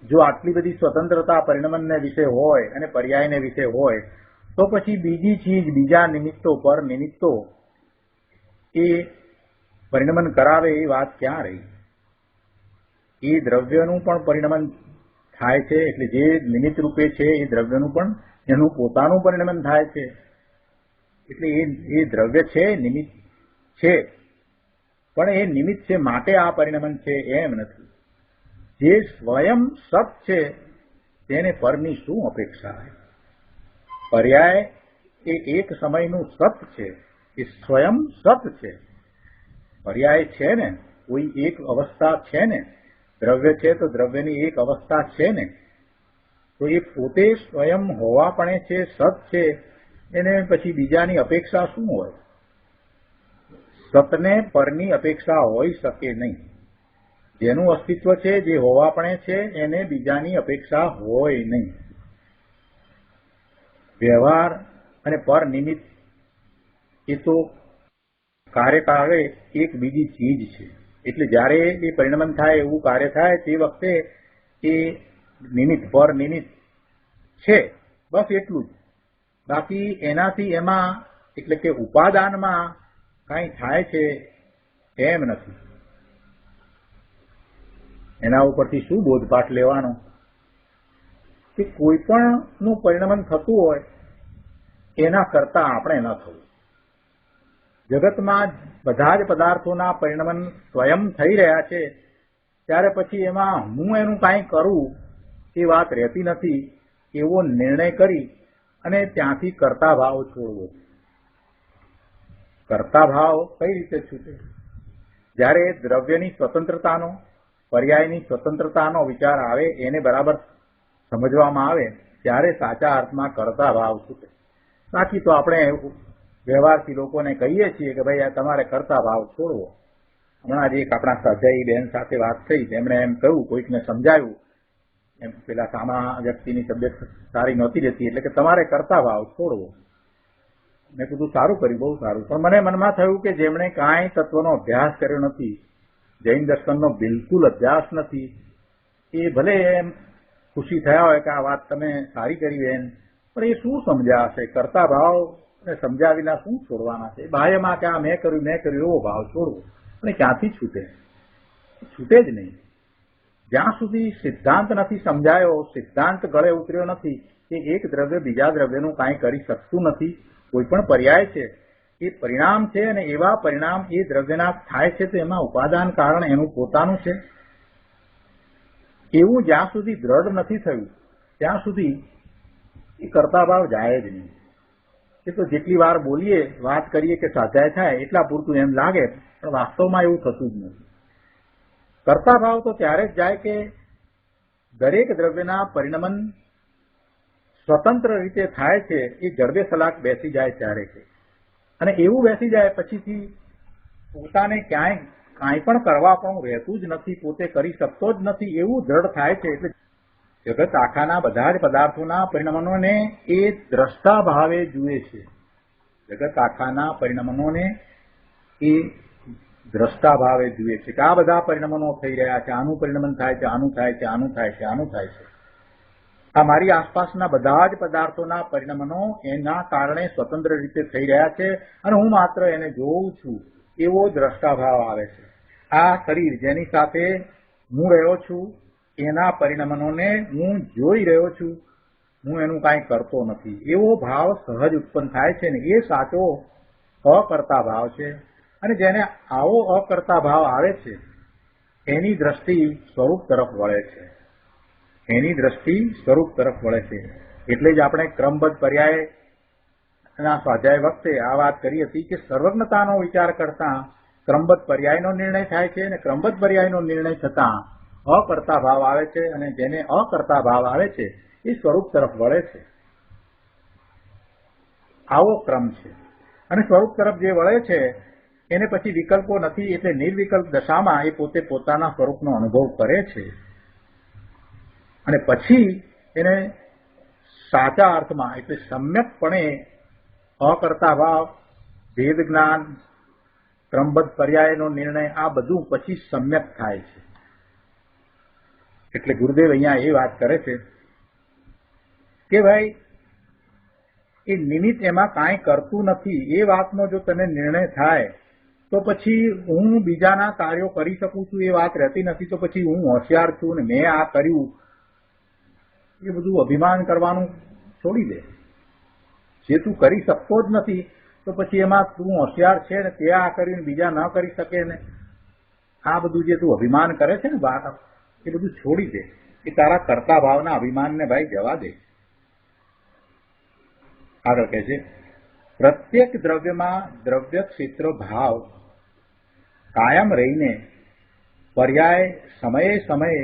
જો આટલી બધી સ્વતંત્રતા પરિણમનને વિશે હોય અને પર્યાયને વિશે હોય તો પછી બીજી ચીજ, બીજા નિમિત્તો પર નિમિત્તો એ પરિણમન કરાવે એ વાત ક્યાં રહી? એ દ્રવ્યનું પણ પરિણમન થાય છે એટલે જે નિમિત્ત રૂપે છે એ દ્રવ્યનું પણ એનું પોતાનું પરિણમન થાય છે. એટલે એ દ્રવ્ય છે, નિમિત્ત છે, પણ એ નિમિત્ત છે માટે આ પરિણમન છે એમ નથી. જે સ્વયં સત છે તેને પરની શું અપેક્ષા? પર્યાય એ એક સમયનું સત છે, એ સ્વયં સત છે. પર્યાય છે ને, કોઈ એક અવસ્થા છે ને, દ્રવ્ય છે તો દ્રવ્યની એક અવસ્થા છે ને, તો એ પોતે સ્વયં હોવાપણે છે, સત છે, એને પછી બીજાની અપેક્ષા શું હોય? સતને પરની અપેક્ષા હોઈ શકે નહીં. જેનું અસ્તિત્વ છે, જે હોવાપણે છે, એને બીજાની અપેક્ષા હોય નહીં. વ્યવહાર અને પર નિમિત્ત એ તો કાર્યકાળે એક બીજી ચીજ છે. એટલે જ્યારે એ પરિણમન થાય, એવું કાર્ય થાય તે વખતે એ નિમિત્ત, પર નિમિત્ત છે, બસ એટલું જ. બાકી એનાથી એમાં એટલે કે ઉપાદાનમાં કાંઈ થાય છે એમ નથી. એના ઉપરથી શું બોધપાઠ લેવાનો કે કોઈ પણ નું પરિણમન થતું હોય એના કરતા આપણે ન થવું. જગતમાં બધા જ પદાર્થોના પરિણમન સ્વયં થઈ રહ્યા છે ત્યારે પછી એમાં હું એનું કાંઈ કરું એ વાત રહેતી નથી. એવો નિર્ણય કરી અને ત્યાંથી કર્તા ભાવ છોડવો. કર્તા ભાવ કઈ રીતે છૂટે? જ્યારે દ્રવ્યની સ્વતંત્રતાનો, પર્યાયની સ્વતંત્રતાનો વિચાર આવે, એને બરાબર સમજવામાં આવે ત્યારે સાચા અર્થમાં કર્તા ભાવ છૂટે. બાકી તો આપણે વ્યવહારથી લોકોને કહીએ છીએ કે ભાઈ આ તમારે કર્તા ભાવ છોડવો. હમણાં જ એક આપણા સ્વાધ્યાયી બેન સાથે વાત થઈ, તેમણે એમ કહ્યું, કોઈકને સમજાવ્યું, એમ પેલા સામા વ્યક્તિની તબિયત સારી નહોતી રહેતી એટલે કે તમારે કર્તા ભાવ છોડવો. મેં કીધું સારું કર્યું, બહુ સારું. પણ મને મનમાં થયું કે જેમણે કાંઈ તત્વનો અભ્યાસ કર્યો નથી, જૈન દર્શનનો બિલકુલ અભ્યાસ નથી, એ ભલે એમ ખુશી થયા હોય કે આ વાત તમે સારી કરી બેન, પણ એ શું સમજ્યા હશે? કર્તા ભાવ સમજાવીના શું છોડવાના છે? બાહ્યમાં કે આ મેં કર્યું એવો ભાવ છોડવો, પણ એ ક્યાંથી છૂટે? છૂટે જ નહીં. જ્યાં સુધી સિદ્ધાંત નથી સમજાયો, સિદ્ધાંત ગળે ઉતર્યો નથી કે એક દ્રવ્ય બીજા દ્રવ્યનું કાંઈ કરી શકતું નથી, કોઈ પણ પર્યાય છે, એ પરિણામ છે અને એવા પરિણામ એ દ્રવ્યના થાય છે તો એમાં ઉપાદાન કારણ એનું પોતાનું છે, એવું જ્યાં સુધી દ્રઢ નથી થયું ત્યાં સુધી એ કર્તા ભાવ જાય જ નહીં. એ તો જેટલી વાર બોલીએ, વાત કરીએ કે સ્વાધ્યાય થાય એટલા પૂરતું એમ લાગે, પણ વાસ્તવમાં એવું થતું જ નથી. કર્તા ભાવ તો ત્યારે જ જાય કે દરેક દ્રવ્યના પરિણમન સ્વતંત્ર રીતે થાય છે, એ જડબે સલાક બેસી જાય ત્યારે છે. અને એવું બેસી જાય પછીથી પોતાને ક્યાંય કાંઈ પણ કરવા પણ રહેતું જ નથી, પોતે કરી શકતો જ નથી, એવું દ્રઢ થાય છે. એટલે જગત આખાના બધા જ પદાર્થોના પરિણમનોને એ દ્રષ્ટા ભાવે જુએ છે. જગત આખાના પરિણમનોને એ દ્રષ્ટા ભાવે જુએ છે કે આ બધા પરિણમનો થઈ રહ્યા છે, આનું પરિણમન થાય છે, આનું થાય છે, આનું થાય છે, આનું થાય છે. આ મારી આસપાસના બધા જ પદાર્થોના પરિણમનો એના કારણે સ્વતંત્ર રીતે થઈ રહ્યા છે અને હું માત્ર એને જોઉં છું, એવો દ્રષ્ટાભાવ આવે છે. આ શરીર જેની સાથે હું રહ્યો છું એના પરિણમનોને હું જોઈ રહ્યો છું, હું એનું કાંઈ કરતો નથી, એવો ભાવ સહજ ઉત્પન્ન થાય છે ને એ સાચો અકર્તા ભાવ છે. અને જેને આવો અકર્તા ભાવ આવે છે એની દ્રષ્ટિ સ્વરૂપ તરફ વળે છે, એની દ્રષ્ટિ સ્વરૂપ તરફ વળે છે. એટલે જ આપણે ક્રમબદ્ધ પર્યાયના સ્વાધ્યાય વખતે આ વાત કરી હતી કે સર્વજ્ઞતાનો વિચાર કરતા ક્રમબદ્ધ પર્યાયનો નિર્ણય થાય છે અને ક્રમબદ્ધ પર્યાયનો નિર્ણય થતાં અકર્તા ભાવ આવે છે અને જેને અકર્તા ભાવ આવે છે એ સ્વરૂપ તરફ વળે છે. આવો ક્રમ છે. અને સ્વરૂપ તરફ જે વળે છે એને પછી વિકલ્પો નથી, એટલે નિર્વિકલ્પ દશામાં એ પોતે પોતાના સ્વરૂપનો અનુભવ કરે છે અને પછી એને સાચા અર્થમાં એટલે સમ્યકપણે અકર્તા ભાવ, ભેદ જ્ઞાન, ક્રમબદ્ધ પર્યાયનો નિર્ણય આ બધું પછી સમ્યક થાય છે. એટલે ગુરુદેવ અહીંયા એ વાત કરે છે કે ભાઈ એ નિમિત્ત એમાં કાંઈ કરતું નથી, એ વાતનો જો તને નિર્ણય થાય તો પછી હું બીજાના કાર્યો કરી શકું છું એ વાત રહેતી નથી. તો પછી હું હોશિયાર છું ને મેં આ કર્યું એ બધું અભિમાન કરવાનું છોડી દે. જે તું કરી શકતો જ નથી તો પછી એમાં તું હોશિયાર છે ને તે આ કર્યું ને બીજા ન કરી શકે ને આ બધું જે તું અભિમાન કરે છે ને વાત એ બધું છોડી દે. એ તારા કરતા ભાવના અભિમાનને ભાઈ જવા દે. આગળ કહે છે પ્રત્યેક દ્રવ્યમાં દ્રવ્ય ક્ષેત્ર ભાવ કાયમ રહીને પર્યાય સમયે સમયે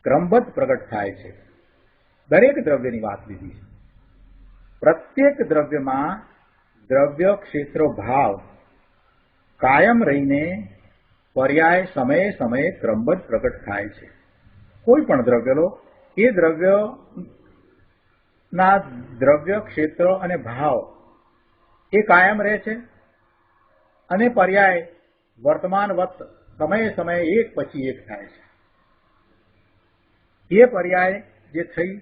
ક્રમબદ્ધ પ્રગટ થાય છે. દરેક દ્રવ્યની વાત લીધી છે. પ્રત્યેક દ્રવ્યમાં દ્રવ્ય ક્ષેત્ર ભાવ કાયમ રહીને પર્યાય સમયે સમયે ક્રમબદ્ધ પ્રગટ થાય છે. કોઈ પણ દ્રવ્ય લો, એ દ્રવ્યના દ્રવ્ય ક્ષેત્ર અને ભાવ એ કાયમ રહે છે અને પર્યાય વર્તમાનવત સમયે સમયે એક પછી એક થાય છે. એ પર્યાય જે થઈ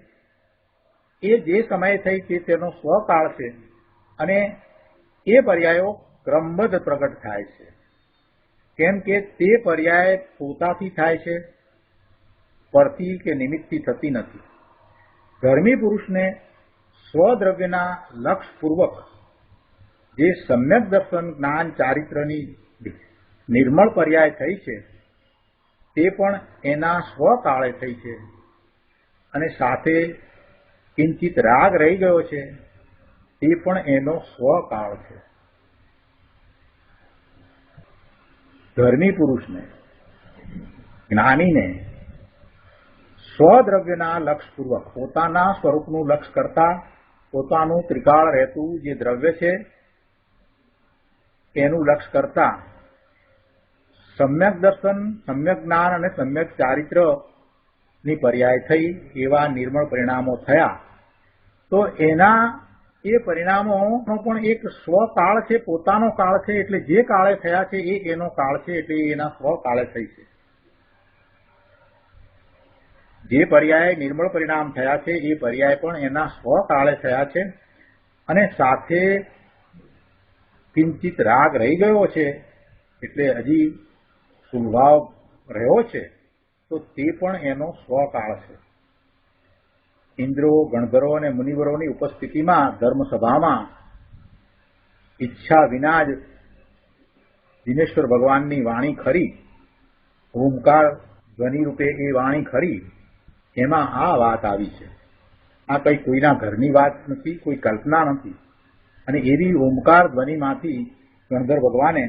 એ જે સમયે થઈ તે તેનો સ્વકાળ છે અને એ પર્યાયો ક્રમબદ્ધ પ્રગટ થાય છે. કેમ કે તે પર્યાય પોતાથી થાય છે, પરથી કે નિમિત્તથી થતી નથી. ધર્મી પુરુષને સ્વદ્રવ્યના લક્ષપૂર્વક જે સમ્યક દર્શન જ્ઞાન ચારિત્રની નિર્મળ પર્યાય થઈ છે તે પણ એના સ્વકાળે થઈ છે અને સાથે કિંચિત રાગ રહી ગયો છે તે પણ એનો સ્વકાળ છે. ધર્મી પુરુષને, જ્ઞાનીને સ્વદ્રવ્યના લક્ષપૂર્વક પોતાના સ્વરૂપનું લક્ષ કરતા પોતાનું ત્રિકાળ રહેતું જે દ્રવ્ય છે એનું લક્ષ કરતા સમ્યક દર્શન, સમ્યક જ્ઞાન અને સમ્યક ચારિત્રની પર્યાય થઈ એવા નિર્મળ પરિણામો થયા. તો એના એ પરિણામોનો પણ એક સ્વકાળ છે, પોતાનો કાળ છે. એટલે જે કાળે થયા છે એ એનો કાળ છે, એટલે એના સ્વકાળે થઈ છે. જે પર્યાય નિર્મળ પરિણામ થયા છે એ પર્યાય પણ એના સ્વકાળે થયા છે અને સાથે કિંચિત રાગ રહી ગયો છે એટલે હજી સુભાવ રહ્યો છે તો તે પણ એનો સ્વકાળ છે. ઇન્દ્રો, ગણધરો અને મુનિવરોની ઉપસ્થિતિમાં ધર્મસભામાં ઈચ્છા વિના જ દિનેશ્વર ભગવાનની વાણી ખરી, ઓમકાર ધ્વનિ રૂપે એ વાણી ખરી, એમાં આ વાત આવી છે. આ કઈ કોઈના ઘરની વાત નથી, કોઈ કલ્પના નથી. અને એવી ઓમકાર ધ્વનિમાંથી ગણધર ભગવાને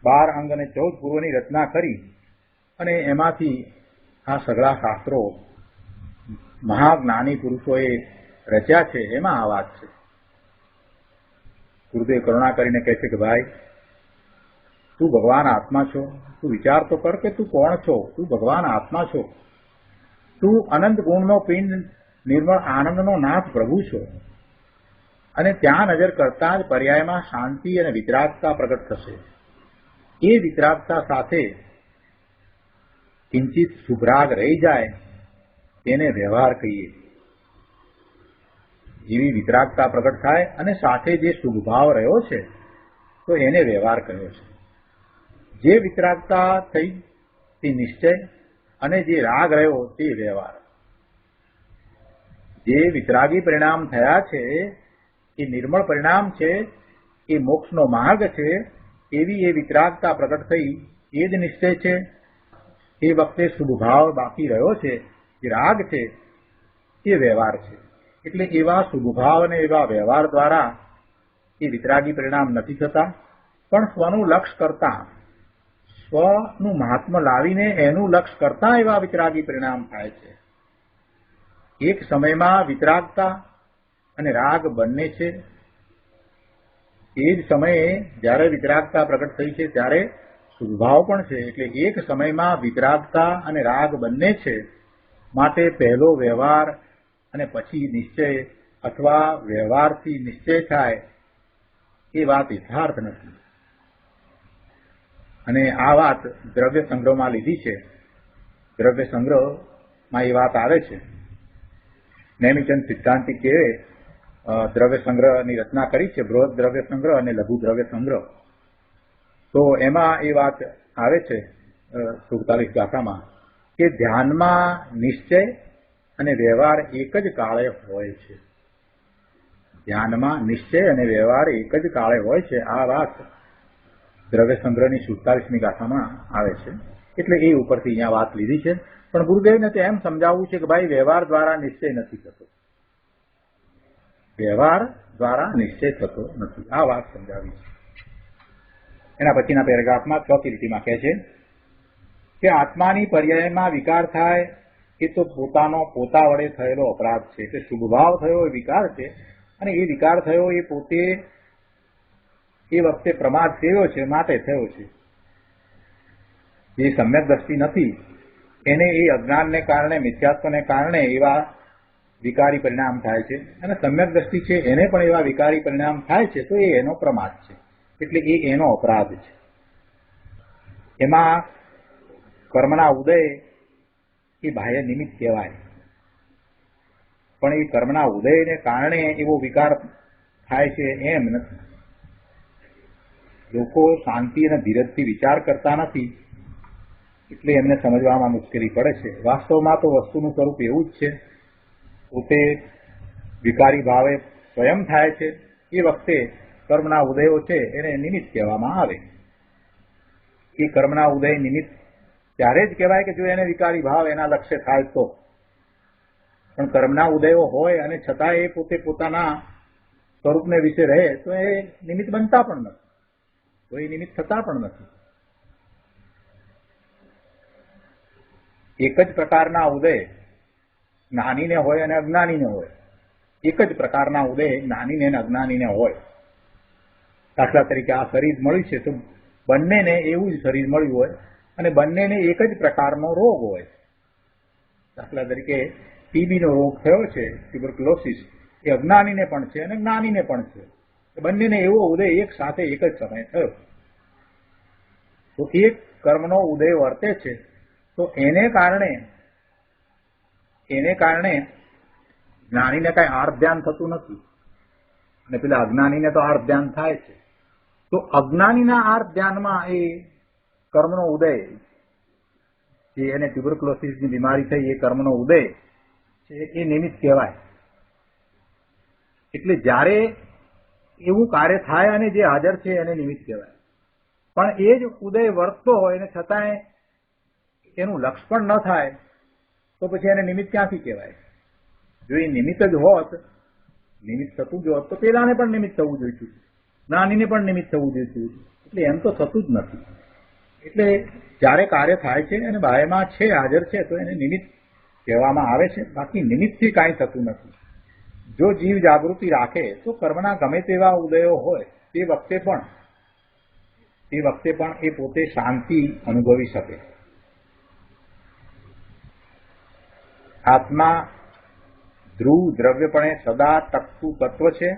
12 અંગ અને 14 પૂર્વની રચના કરી અને એમાંથી આ સઘળા શાસ્ત્રો મહાજ્ઞાની પુરુષોએ રચ્યા છે. એમાં આ વાત છે. ગુરુદેવ કરુણા કરીને કહે છે કે ભાઈ તું ભગવાન આત્મા છો, તું વિચાર તો કર કે તું કોણ છો. તું ભગવાન આત્મા છો, તું અનંત ગુણનો પિંડ, નિર્મળ આનંદનો નાથ પ્રભુ છો. અને ત્યાં નજર કરતા જ પર્યાયમાં શાંતિ અને વિતરાગતા પ્રગટ થશે. એ વિતરાગતા સાથે કિંચિત શુભરાગ રહી જાય તેને વ્યવહાર કહીએ. જેવી વિતરાગતા પ્રગટ થાય અને સાથે જે શુભભાવ રહ્યો છે તો એને વ્યવહાર કહ્યો છે. જે વિતરાગતા થઈ તે નિશ્ચય અને જે રાગ રહ્યો તે વ્યવહાર. જે વિતરાગી પરિણામ થયા છે એ નિર્મળ પરિણામ છે, એ મોક્ષનો માર્ગ છે, એવી એ વિતરાગતા પ્રગટ થઈ એ જ નિશ્ચય છે. એ વખતે શુભભાવ બાકી રહ્યો છે, જે રાગ છે એ વ્યવહાર છે. એટલે એવા શુભભાવ અને એવા વ્યવહાર દ્વારા એ વિતરાગી પરિણામ નથી થતા, પણ સ્વનું લક્ષ્ય કરતા, સ્વનું મહાત્મ્ય લાવીને એનું લક્ષ્ય કરતા એવા વિતરાગી પરિણામ થાય છે. એક સમયમાં વિતરાગતા અને રાગ બંને છે. એ જ સમયે જ્યારે વિતરાગતા પ્રગટ થઈ છે ત્યારે શુભભાવ પણ છે. એટલે એક સમયમાં વિતરાગતા અને રાગ બંને છે. માટે પહેલો વ્યવહાર અને પછી નિશ્ચય અથવા વ્યવહારથી નિશ્ચય થાય એ વાત યથાર્થ નથી. અને આ વાત દ્રવ્ય સંગ્રહમાં લીધી છે. દ્રવ્ય સંગ્રહમાં એ વાત આવે છે. નેમિચંદ સિદ્ધાંતિકે દ્રવ્ય સંગ્રહની રચના કરી છે, બૃહદ દ્રવ્ય સંગ્રહ અને લઘુ દ્રવ્ય સંગ્રહ. તો એમાં એ વાત આવે છે 47 ગાથામાં કે ધ્યાનમાં નિશ્ચય અને વ્યવહાર એક જ કાળે હોય છે. ધ્યાનમાં નિશ્ચય અને વ્યવહાર એક જ કાળે હોય છે. આ વાત દ્રવ્ય સંગ્રહની 47મી ગાથામાં આવે છે. એટલે એ ઉપરથી અહીંયા વાત લીધી છે. પણ ગુરુદેવને તો એમ સમજાવવું છે કે ભાઈ વ્યવહાર દ્વારા નિશ્ચય નથી થતો, વ્યવહાર દ્વારા નિશ્ચય થતો નથી. આ વાત સમજાવી છે. એના પછીના પેરેગ્રાફમાં 6મી લીટીમાં કહે છે કે આત્માની પર્યાયમાં વિકાર થાય એ તો પોતાનો પોતા વડે થયેલો અપરાધ છે. એટલે શુભભાવ થયો એ વિકાર છે, અને એ વિકાર થયો એ પોતે એ વખતે પ્રમાદ સેવ્યો છે માટે થયો છે. જે સમ્યક દ્રષ્ટિ નથી એને એ અજ્ઞાનને કારણે, મિથ્યાત્વને કારણે એવા વિકારી પરિણામ થાય છે, અને સમ્યક દ્રષ્ટિ છે એને પણ એવા વિકારી પરિણામ થાય છે, તો એ એનો પ્રમાદ છે. એટલે એ એનો અપરાધ છે. એમાં કર્મના ઉદય એ બાહ્ય નિમિત્ત કહેવાય, પણ એ કર્મના ઉદયને કારણે એવો વિકાર થાય છે એમ નથી. લોકો શાંતિ અને ધીરજથી વિચાર કરતા નથી, એટલે એમને સમજવામાં મુશ્કેલી પડે છે. વાસ્તવમાં તો વસ્તુનું સ્વરૂપ એવું જ છે. પોતે વિકારી ભાવે સ્વયં થાય છે એ વખતે કર્મના ઉદયો છે એને નિમિત્ત કહેવામાં આવે. એ કર્મના ઉદય નિમિત્ત ત્યારે જ કહેવાય કે જો એને વિકારી ભાવ એના લક્ષ્ય થાય તો. પણ કર્મના ઉદયો હોય અને છતાં એ પોતે પોતાના સ્વરૂપને વિશે રહે તો એ નિમિત્ત બનતા પણ નથી, તો એ નિમિત્ત થતા પણ નથી. એક જ પ્રકારના ઉદય જ્ઞાનીને હોય અને અજ્ઞાનીને હોય. એક જ પ્રકારના ઉદય જ્ઞાનીને અને અજ્ઞાનીને હોય. દાખલા તરીકે આ શરીર મળ્યું છે તો બંનેને એવું જ શરીર મળ્યું હોય અને બંનેને એક જ પ્રકારનો રોગ હોય. દાખલા તરીકે ટીબીનો રોગ થયો છે, ટ્યુબરક્લોસિસ, એ અજ્ઞાનીને પણ છે અને જ્ઞાનીને પણ છે. બંનેને એવો ઉદય એક સાથે એક જ સમય થયો. તો એક કર્મનો ઉદય વર્તે છે તો એને કારણે જ્ઞાનીને કઈ આર્થ ધ્યાન થતું નથી અને પેલા અજ્ઞાનીને તો આર્થ ધ્યાન થાય છે. તો અજ્ઞાનીના આર્થ ધ્યાનમાં એ કર્મનો ઉદય, જે એને ટ્યુબરક્લોસિસની બીમારી થઈ એ કર્મનો ઉદય છે એ નિમિત્ત કહેવાય. એટલે જ્યારે એવું કાર્ય થાય અને જે હાજર છે એને નિમિત્ત કહેવાય. પણ એ જ ઉદય વર્તતો હોય ને છતાંય એનું લક્ષ પણ ન થાય તો પછી એને નિમિત્ત ક્યાંથી કહેવાય? જો એ નિમિત્ત જ હોત, નિમિત્ત થતું જ હોત તો પેલાને પણ નિમિત્ત થવું જોઈતું, જ્ઞાનીને પણ નિમિત્ત થવું જોઈતું. એટલે એમ તો થતું જ નથી. એટલે જ્યારે કાર્ય થાય છે અને બાહ્યમાં છે, હાજર છે, તો એને નિમિત્ત કહેવામાં આવે છે. બાકી નિમિત્તથી કાંઈ થતું નથી. જો જીવ જાગૃતિ રાખે તો કર્મના ગમે તેવા ઉદયો હોય તે વખતે પણ એ પોતે શાંતિ અનુભવી શકે. આત્મા ધ્રુવ દ્રવ્યપણે સદા ટકતું તત્વ છે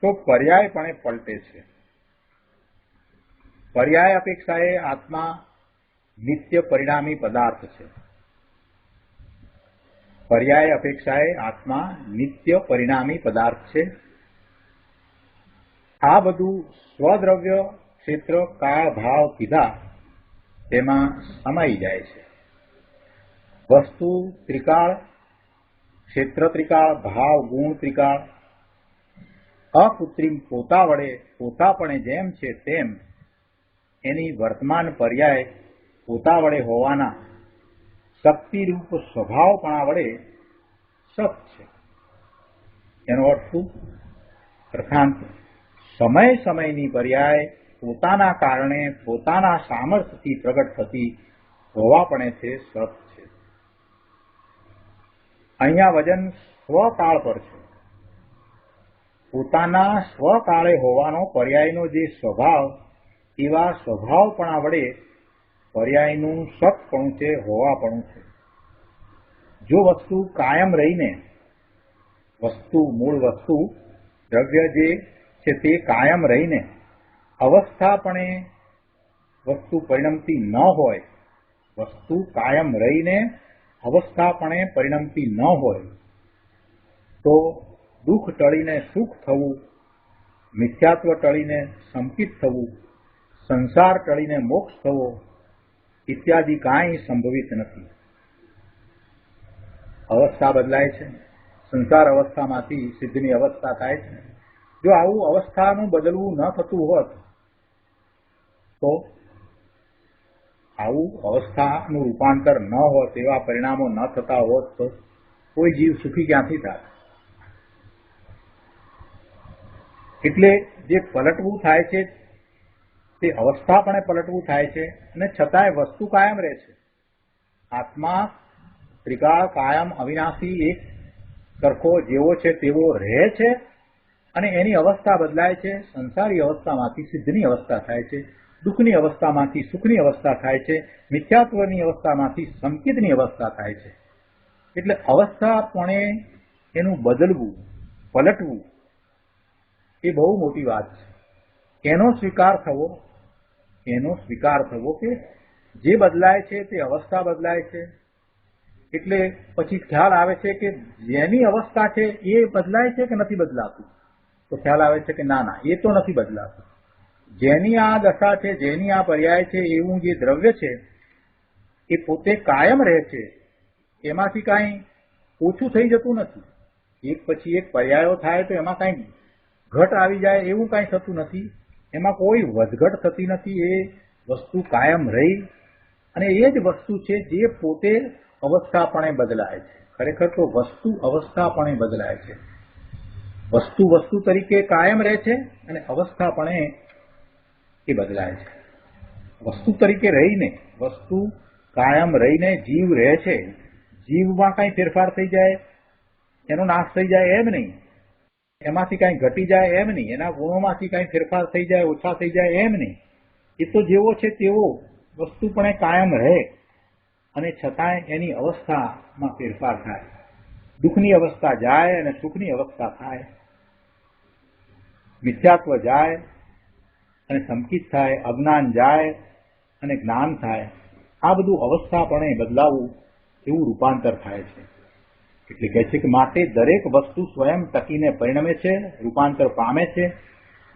તો પર્યાયપણે પલટે છે. પર્યાય અપેક્ષાએ આત્મા નિત્ય પરિણામી પદાર્થ છે. પર્યાય અપેક્ષાએ આત્મા નિત્ય પરિણામી પદાર્થ છે. આ બધું સ્વદ્રવ્ય ક્ષેત્ર કાળ ભાવ કીધા તેમાં સમાઈ જાય છે. વસ્તુ ત્રિકાળ, ક્ષેત્ર ત્રિકાળ, ભાવ ગુણ ત્રિકાળ, અકૃત્રિમ પોતા વડે પોતાપણે જેમ છે તેમ એની વર્તમાન પર્યાય પોતા વડે હોવાના શક્તિરૂપ સ્વભાવપણા વડે સત છે. એનો અર્થ શું? અર્થાંત સમય સમયની પર્યાય પોતાના કારણે પોતાના સામર્થ્યથી પ્રગટ થતી હોવાપણે છે સત છે. અહીંયા વજન સ્વકાળ પર છે. પોતાના સ્વકાળે હોવાનો પર્યાયનો જે સ્વભાવ, એવા સ્વભાવપણા વડે પર્યાયનું સતપણું છે, હોવાપણું છે. જો વસ્તુ કાયમ રહીને, વસ્તુ મૂળ વસ્તુ દ્રવ્ય જે છે તે કાયમ રહીને અવસ્થાપણે વસ્તુ પરિણમતી ન હોય, વસ્તુ કાયમ રહીને અવસ્થાપણે પરિણમતી ન હોય તો દુઃખ ટળીને સુખ થવું, મિથ્યાત્વ ટળીને સંકિત થવું, સંસાર ટળીને મોક્ષ થવો ઇત્યાદિ કાંઈ સંભવિત નથી. અવસ્થા બદલાય છે. સંસાર અવસ્થામાંથી સિદ્ધની અવસ્થા થાય છે. જો આવું અવસ્થાનું બદલવું ન થતું હોત તો, આવું અવસ્થાનું રૂપાંતર ન હોત, એવા પરિણામો ન થતા હોત તો કોઈ જીવ સુખી ક્યાંથી થાય? એટલે જે પલટવું થાય છે તે અવસ્થાપણે પલટવું થાય છે, અને છતાંય વસ્તુ કાયમ રહે છે. આત્મા ત્રિકાળ કાયમ અવિનાશી એક સરખો જેવો છે તેવો રહે છે, અને એની અવસ્થા બદલાય છે. સંસારી અવસ્થામાંથી સિદ્ધની અવસ્થા થાય છે, દુઃખની અવસ્થામાંથી સુખની અવસ્થા થાય છે, મિથ્યાત્વની અવસ્થામાંથી સંકિતની અવસ્થા થાય છે. એટલે અવસ્થાપણે એનું બદલવું, પલટવું એ બહુ મોટી વાત છે. એનો સ્વીકાર થવો કે જે બદલાય છે તે અવસ્થા બદલાય છે. એટલે પછી ખ્યાલ આવે છે કે જેની અવસ્થા છે એ બદલાય છે કે નથી બદલાતું? તો ખ્યાલ આવે છે કે ના, એ તો નથી બદલાતું. જેની આ દશા છે, જેની આ પર્યાય છે, એવું જે દ્રવ્ય છે એ પોતે કાયમ રહે છે. એમાંથી કાંઈ ઓછું થઈ જતું નથી. એક પછી એક પર્યાયો થાય તો એમાં કાંઈ ઘટ આવી જાય એવું કાંઈ થતું નથી. એમાં કોઈ વધઘટ થતી નથી. એ વસ્તુ કાયમ રહી, અને એ જ વસ્તુ છે જે પોતે અવસ્થાપણે બદલાય છે. ખરેખર તો વસ્તુ અવસ્થાપણે બદલાય છે. વસ્તુ વસ્તુ તરીકે કાયમ રહે છે, અને અવસ્થાપણે એ બદલાય છે. વસ્તુ તરીકે રહીને, વસ્તુ કાયમ રહીને જીવ રહે છે. જીવમાં કાંઈ ફેરફાર થઈ જાય, એનો નાશ થઈ જાય એમ નહીં, એમાંથી કાંઈ ઘટી જાય એમ નહીં, એના ગુણોમાંથી કાંઈ ફેરફાર થઈ જાય, ઓછા થઈ જાય એમ નહીં. એ તો જેવો છે તેવો વસ્તુપણે કાયમ રહે, અને છતાંય એની અવસ્થામાં ફેરફાર થાય. દુઃખની અવસ્થા જાય અને સુખની અવસ્થા થાય, મિથ્યાત્વ જાય અને સંકિત થાય, અજ્ઞાન જાય અને જ્ઞાન થાય. આ બધું અવસ્થાપણે બદલાવું એવું રૂપાંતર થાય છે. એટલે કહે છે કે માટે દરેક વસ્તુ સ્વયં ટકીને પરિણમે છે, રૂપાંતર પામે છે.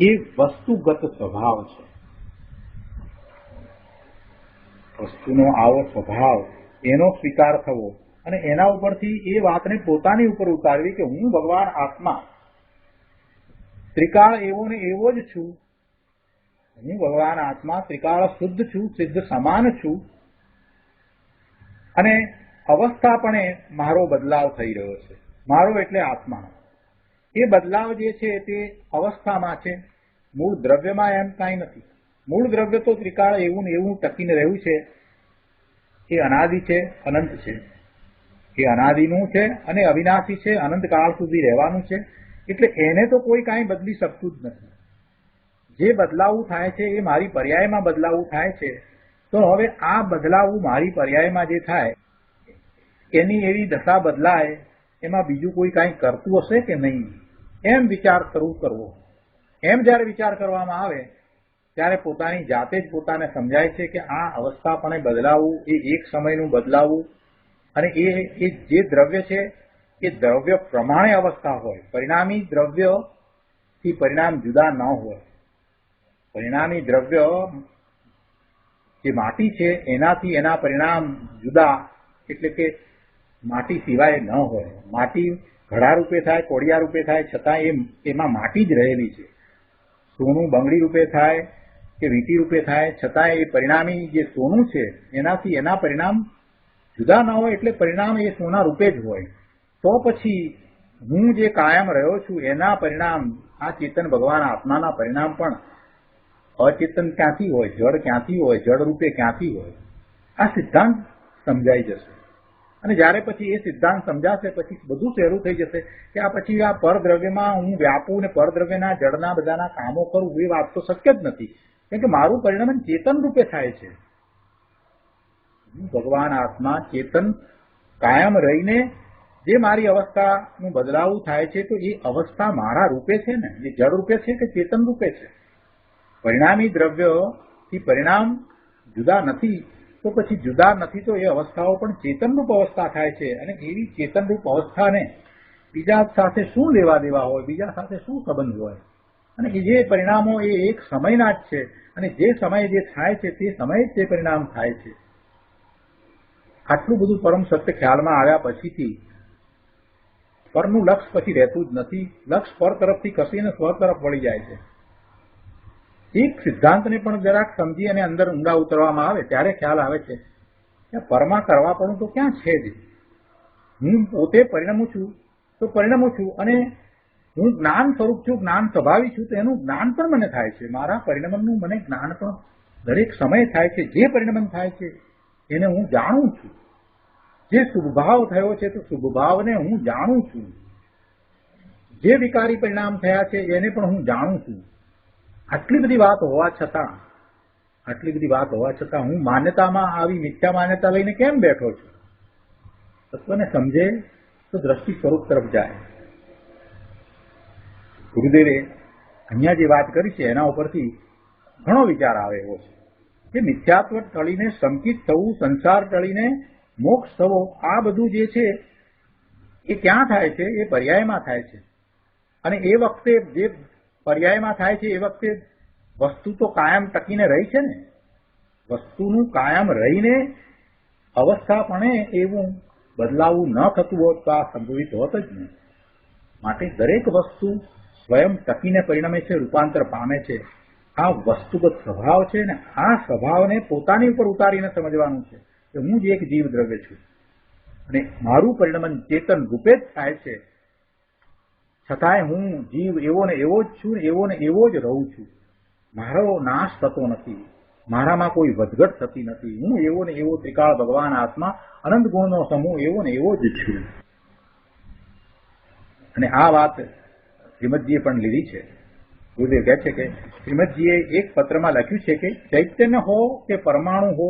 એ વસ્તુગત સ્વભાવ છે. વસ્તુનો આવો સ્વભાવ, એનો સ્વીકાર થવો, અને એના ઉપરથી એ વાતને પોતાની ઉપર ઉતારવી કે હું ભગવાન આત્મા ત્રિકાળ એવો ને એવો જ છું. હું ભગવાન આત્મા ત્રિકાળ શુદ્ધ છું, સિદ્ધ સમાન છું, અને અવસ્થાપણે મારો બદલાવ થઈ રહ્યો છે. મારો એટલે આત્મા. એ બદલાવ જે છે તે અવસ્થામાં છે, મૂળ દ્રવ્યમાં એમ કાંઈ નથી. મૂળ દ્રવ્ય તો ત્રિકાળ એવું ને એવું ટકીને રહ્યું છે. એ અનાદિ છે, અનંત છે. એ અનાદિનું છે અને અવિનાશી છે, અનંત કાળ સુધી રહેવાનું છે. એટલે એને તો કોઈ કાંઈ બદલી શકતું જ નથી. જે બદલાવું થાય છે એ મારી પર્યાયમાં બદલાવું થાય છે. તો હવે આ બદલાવું મારી પર્યાયમાં જે થાય, એની એવી દશા બદલાય, એમાં બીજું કોઈ કાંઈ કરતું હશે કે નહીં, એમ વિચાર શરૂ કરવો. એમ જ્યારે વિચાર કરવામાં આવે ત્યારે પોતાની જાતે જ પોતાને સમજાય છે કે આ અવસ્થાપણે બદલાવવું એ એક સમયનું બદલાવવું, અને એ જે દ્રવ્ય છે એ દ્રવ્ય પ્રમાણે અવસ્થા હોય. પરિણામી દ્રવ્યથી પરિણામ જુદા ન હોય. પરિણામી દ્રવ્ય જે માટી છે એનાથી એના પરિણામ જુદા, એટલે કે માટી સિવાય ન હોય. માટી ઘડા રૂપે થાય, કોડિયા રૂપે થાય, છતાં એમાં માટી જ રહેલી છે. સોનું બંગડી રૂપે થાય કે વીંટી રૂપે થાય, છતાં એ પરિણામી જે સોનું છે એનાથી એના પરિણામ જુદા ન હોય, એટલે પરિણામ એ સોના રૂપે જ હોય. તો પછી હું જે કાયમ રહ્યો છું એના પરિણામ, આ ચેતન ભગવાન આત્માના પરિણામ પણ અચેતન ક્યાંથી હોય, જડ ક્યાંથી હોય, જડ રૂપે ક્યાંથી હોય? આ સિદ્ધાંત સમજાઈ જશે. અને જ્યારે પછી એ સિદ્ધાંત સમજાશે પછી બધું સહેલું થઈ જશે કે આ પછી આ પરદ્રવ્યમાં હું વ્યાપું ને પરદ્રવ્યના જડના બધાના કામો કરું, એ વાત તો શક્ય જ નથી. કેમ કે મારું પરિણામ ચેતન રૂપે થાય છે. ભગવાન આત્મા ચેતન કાયમ રહીને જે મારી અવસ્થાનું બદલાવું થાય છે, તો એ અવસ્થા મારા રૂપે છે ને, એ જડ રૂપે છે કે ચેતન રૂપે છે? પરિણામી દ્રવ્યથી પરિણામ જુદા નથી, તો પછી જુદા નથી તો એ અવસ્થાઓ પણ ચેતનરૂપ અવસ્થા થાય છે. અને એવી ચેતનરૂપ અવસ્થાને બીજા સાથે શું લેવા દેવા હોય, બીજા સાથે શું સંબંધ હોય? અને એ જે પરિણામો એ એક સમયના જ છે, અને જે સમયે જે થાય છે તે સમયે જ તે પરિણામ થાય છે. આટલું બધું પરમ સત્ય ખ્યાલમાં આવ્યા પછીથી પરનું લક્ષ પછી રહેતું જ નથી. લક્ષ પર તરફથી ખસીને સ્વ તરફ વળી જાય છે. એક સિદ્ધાંતને પણ જરાક સમજી અને અંદર ઊંડા ઉતરવામાં આવે ત્યારે ખ્યાલ આવે છે કે પરમાં કરવા પડું તો ક્યાં છે જ. હું પોતે પરિણમું છું તો પરિણમું છું, અને હું જ્ઞાન સ્વરૂપ છું, જ્ઞાન સ્વભાવી છું, તો એનું જ્ઞાન પણ મને થાય છે. મારા પરિણમનનું મને જ્ઞાન પણ દરેક સમય થાય છે. જે પરિણમન થાય છે એને હું જાણું છું. જે શુભભાવ થયો છે તો શુભભાવને હું જાણું છું. જે વિકારી પરિણામ થયા છે એને પણ હું જાણું છું. આટલી બધી વાત હોવા છતાં હું માન્યતામાં આવી મિથ્યા માન્યતા લઈને કેમ બેઠો છું? તત્વને સમજે તો દ્રષ્ટિ સ્વરૂપ તરફ જાય. ગુરુદેવે અહીંયા જે વાત કરી છે એના ઉપરથી ઘણો વિચાર આવે એવો છે કે મિથ્યાત્વ ટળીને સંકિત થવું, સંસાર ટળીને મોક્ષ થવો, આ બધું જે છે એ ક્યાં થાય છે? એ પર્યાયમાં થાય છે. અને એ વખતે જે પર્યાયમાં થાય છે એ વખતે વસ્તુ તો કાયમ ટકીને રહી છે ને. વસ્તુનું કાયમ રહીને અવસ્થાપણે એવું બદલાવું ન થતું હોત તો આ સંભવિત હોત જ નહીં. માટે દરેક વસ્તુ સ્વયં ટકીને પરિણમે છે, રૂપાંતર પામે છે. આ વસ્તુગત સ્વભાવ છે ને, આ સ્વભાવને પોતાની ઉપર ઉતારીને સમજવાનું છે કે હું જ એક જીવ દ્રવ્ય છું અને મારું પરિણમન ચેતન રૂપે જ થાય છે. છતાંય હું જીવ એવો ને એવો જ છું, એવો ને એવો જ રહું છું. મારો નાશ થતો નથી, મારામાં કોઈ વધઘટ થતી નથી. હું એવો ને એવો ત્રિકાળ ભગવાન આત્મા અનંત ગુણનો સમૂહ એવો ને એવો જ છું. અને આ વાત શ્રીમદજીએ પણ લીધી છે. ગુરુદેવ કહે છે કે શ્રીમદજીએ એક પત્રમાં લખ્યું છે કે ચૈતન્ય હો કે પરમાણુ હો,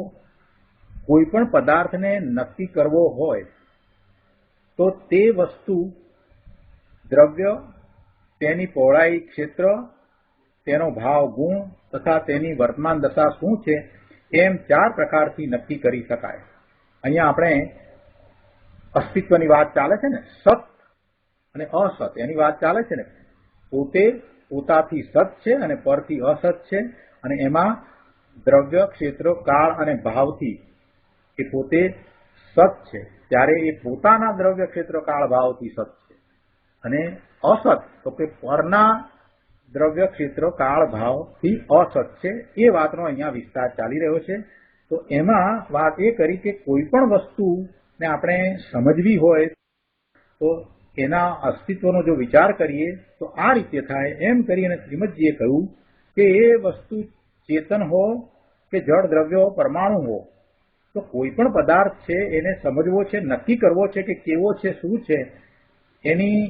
કોઈ પણ પદાર્થને નક્કી કરવો હોય તો તે વસ્તુ દ્રવ્ય, તેની પહોળાઈ ક્ષેત્ર, તેનો ભાવ ગુણ તથા તેની વર્તમાન દશા શું છે એમ 4 પ્રકારથી નક્કી કરી શકાય. અહીંયા આપણે અસ્તિત્વની વાત ચાલે છે ને, સત અને અસત એની વાત ચાલે છે ને. પોતે પોતાથી સત છે અને પરથી અસત છે, અને એમાં દ્રવ્ય, ક્ષેત્ર, કાળ અને ભાવથી એ પોતે સત છે, ત્યારે એ પોતાના દ્રવ્ય, ક્ષેત્ર, કાળ, ભાવથી સત છે. અને અસત તો કે પરના દ્રવ્ય, ક્ષેત્ર, કાળ, ભાવથી અસત છે. એ વાતનો અહીંયા વિસ્તાર ચાલી રહ્યો છે. તો એમાં વાત એ કરી કે કોઈ પણ વસ્તુને આપણે સમજવી હોય તો એના અસ્તિત્વનો જો વિચાર કરીએ તો આ રીતે થાય. એમ કરીને શ્રીમદજીએ કહ્યું કે એ વસ્તુ ચેતન હો કે જળ દ્રવ્ય હો, પરમાણુ હો, તો કોઈ પણ પદાર્થ છે એને સમજવો છે, નક્કી કરવો છે કે કેવો છે, શું છે, એની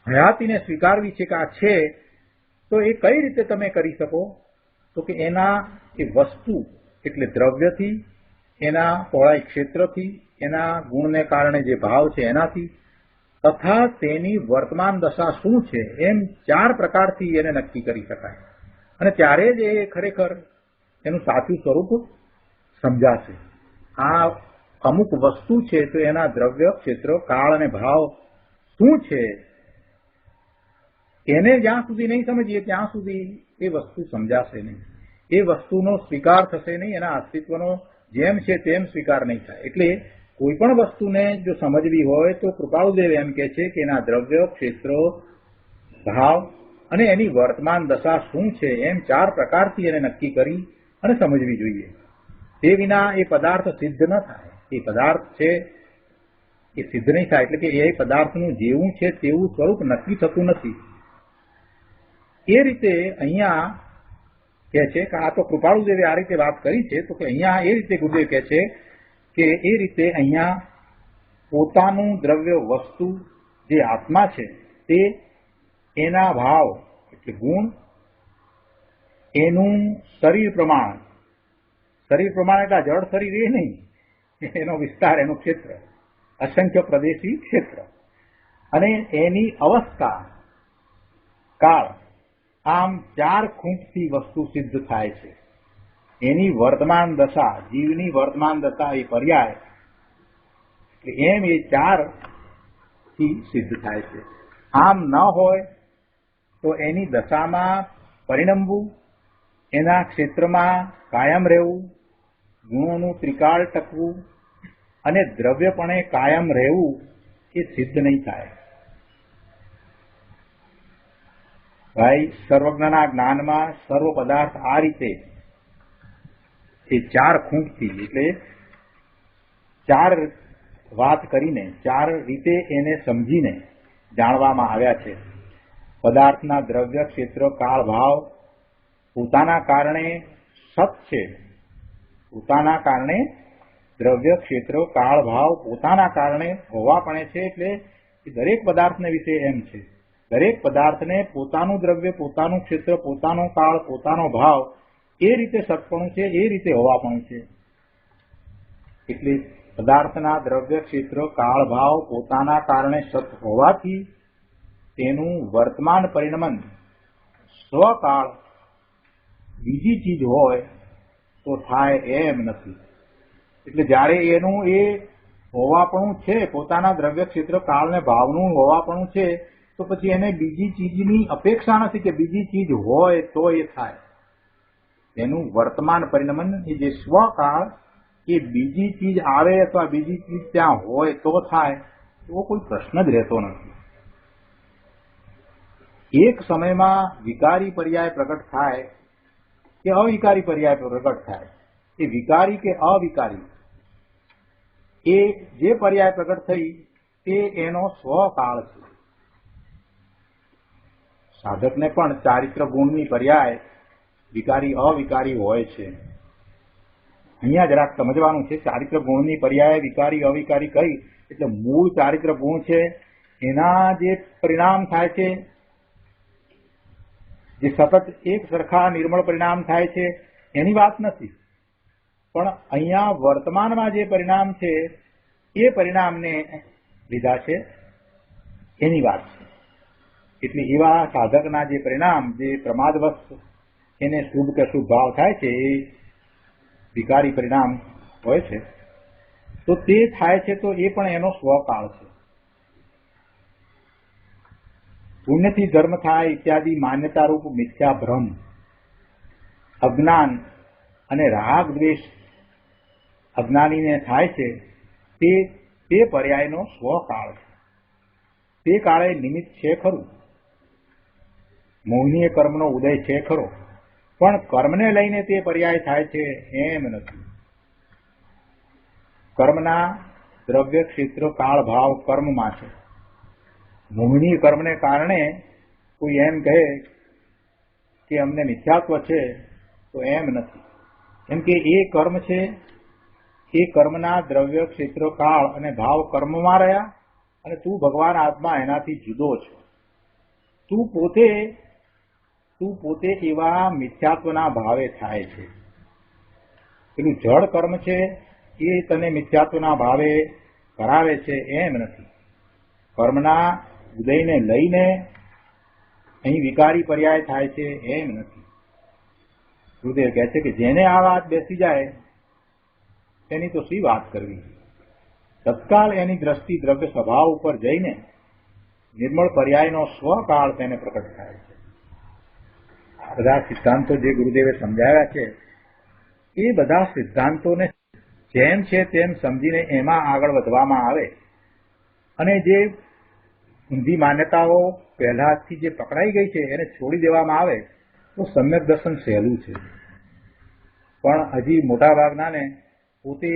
હયાતીને સ્વીકારવી છે કે આ છે, તો એ કઈ રીતે તમે કરી શકો? તો કે એના એ વસ્તુ એટલે દ્રવ્યથી, એના પહોળાઈ ક્ષેત્રથી, એના ગુણને કારણે જે ભાવ છે એનાથી, તથા તેની વર્તમાન દશા શું છે, એમ 4 પ્રકારથી એને નક્કી કરી શકાય. અને ત્યારે જ એ ખરેખર એનું સાચું સ્વરૂપ સમજાશે. આ અમુક વસ્તુ છે તો એના દ્રવ્ય, ક્ષેત્ર, કાળ અને ભાવ શું છે એને જ્યાં સુધી નહીં સમજીએ ત્યાં સુધી એ વસ્તુ સમજાશે નહીં. એ વસ્તુનો સ્વીકાર થશે નહીં, એના અસ્તિત્વનો જેમ છે તેમ સ્વીકાર નહીં થાય. એટલે કોઈ પણ વસ્તુને જો સમજવી હોય તો કૃપાળુદેવ એમ કે છે કે એના દ્રવ્ય, ક્ષેત્રો, ભાવ અને એની વર્તમાન દશા શું છે એમ 4 પ્રકારથી એને નક્કી કરી અને સમજવી જોઈએ. તે વિના એ પદાર્થ સિદ્ધ ન થાય. એ પદાર્થ છે એ સિદ્ધ નહીં થાય. એટલે કે એ પદાર્થનું જેવું છે તેવું સ્વરૂપ નક્કી થતું નથી. એ રીતે અહીંયા કહે છે કે આ તો કૃપાળુદેવે આ રીતે વાત કરી છે, તો કે અહીંયા એ રીતે ગુરુદેવ કહે છે કે એ રીતે અહીંયા પોતાનું દ્રવ્ય વસ્તુ જે આત્મા છે તે એના ભાવ એટલે ગુણ, એનું શરીર પ્રમાણ એટલે જળ શરીર એ નહીં, એનો વિસ્તાર, એનું ક્ષેત્ર, અસંખ્ય પ્રદેશી ક્ષેત્ર, અને એની અવસ્થા, કાળ, આમ 4 ખૂંટથી વસ્તુ સિદ્ધ થાય છે. એની વર્તમાન દશા, જીવની વર્તમાન દશા એ પર્યાય, એમ એ 4 થી સિદ્ધ થાય છે. આમ ન હોય તો એની દશામાં પરિણમવું, એના ક્ષેત્રમાં કાયમ રહેવું, ગુણોનું ત્રિકાળ ટકવું અને દ્રવ્યપણે કાયમ રહેવું એ સિદ્ધ નહીં થાય. ભાઈ, સર્વજ્ઞના જ્ઞાનમાં સર્વ પદાર્થ આ રીતે એ 4 ખૂંટથી એટલે 4 વાત કરીને 4 રીતે એને સમજીને જાણવામાં આવ્યા છે. પદાર્થના દ્રવ્ય, ક્ષેત્ર, કાળ, ભાવ પોતાના કારણે સત છે. પોતાના કારણે દ્રવ્ય, ક્ષેત્ર, કાળ, ભાવ પોતાના કારણે હોવાપણે છે. એટલે દરેક પદાર્થને વિશે એમ છે. દરેક પદાર્થને પોતાનું દ્રવ્ય, પોતાનું ક્ષેત્ર, પોતાનો કાળ, પોતાનો ભાવ એ રીતે સતપણું છે, એ રીતે હોવાપણું છે. એટલે પદાર્થના દ્રવ્ય, ક્ષેત્ર, કાળ, ભાવ પોતાના કારણે સત હોવાથી તેનું વર્તમાન પરિણમન સ્વકાળ બીજી ચીજ હોય તો થાય એમ નથી. એટલે જ્યારે એનું એ હોવાપણું છે, પોતાના દ્રવ્ય, ક્ષેત્ર, કાળ ને ભાવનું હોવાપણું છે, તો પછી એને બીજી ચીજની અપેક્ષા નથી કે બીજી ચીજ હોય તો એ થાય. એનું વર્તમાન પરિણમન એ જે સ્વકાળ એ બીજી ચીજ આવે અથવા બીજી ચીજ ત્યાં હોય તો થાય એવો કોઈ પ્રશ્ન જ રહેતો નથી. એક સમયમાં વિકારી પર્યાય પ્રગટ થાય કે અવિકારી પર્યાય પ્રગટ થાય, એ વિકારી કે અવિકારી એ જે પર્યાય પ્રગટ થઈ તે એનો સ્વકાળ છે. સાધકને પણ ચારિત્ર ગુણની પર્યાય વિકારી અવિકારી હોય છે. અહીંયા જરાક સમજવાનું છે. ચારિત્ર ગુણની પર્યાય વિકારી અવિકારી કઈ એટલે મૂળ ચારિત્ર ગુણ છે એના જે પરિણામ થાય છે, જે સતત એક સરખા નિર્મળ પરિણામ થાય છે એની વાત નથી, પણ અહીંયા વર્તમાનમાં જે પરિણામ છે એ પરિણામને લીધા છે એની વાત છે. એટલે એવા સાધકના જે પરિણામ જે પ્રમાદવશ એને શુભ કે શુભ ભાવ થાય છે એ વિકારી પરિણામ હોય છે, તો તે થાય છે તો એ પણ એનો સ્વકાળ છે. પુણ્યથી ધર્મ થાય ઇત્યાદિ માન્યતારૂપ મિથ્યા ભ્રમ, અજ્ઞાન અને રાગ દ્વેષ અજ્ઞાનીને થાય છે તે પર્યાયનો સ્વકાળ છે. તે કાળે નિમિત્ત છે ખરું, મોહનીય કર્મનો ઉદય છે ખરો, પણ કર્મને લઈને તે પર્યાય થાય છે એમ નથી. કર્મના દ્રવ્ય, ક્ષેત્ર, કાળ, ભાવ કર્મમાં છે. મોહનીય કર્મને કારણે કોઈ એમ કહે કે અમને મિથ્યાત્વ છે તો એમ નથી. કેમ કે એ કર્મ છે, એ કર્મના દ્રવ્ય, ક્ષેત્ર, કાળ અને ભાવ કર્મમાં રહ્યા અને તું ભગવાન આત્મા એનાથી જુદો છે. તું પોતે એવા મિથ્યાત્વના ભાવે થાય છે. પેલું જળ કર્મ છે એ તને મિથ્યાત્વના ભાવે કરાવે છે એમ નથી. કર્મના ઉદયને લઈને અહીં વિકારી પર્યાય થાય છે એમ નથી. ગુરુદેવ કહે છે કે જેને આ વાત બેસી જાય તેની તો શી વાત કરવી. તત્કાળ એની દ્રષ્ટિ દ્રવ્ય સ્વભાવ ઉપર જઈને નિર્મળ પર્યાયનો સ્વકાળ તેને પ્રકટ થાય છે. આ બધા સિદ્ધાંતો જે ગુરુદેવે સમજાવ્યા છે એ બધા સિદ્ધાંતોને જેમ છે તેમ સમજીને એમાં આગળ વધવામાં આવે અને જે ઊંધી માન્યતાઓ પહેલાથી જે પકડાઈ ગઈ છે એને છોડી દેવામાં આવે તો સમ્યક દર્શન સહેલું છે. પણ હજી મોટાભાગનાને પોતે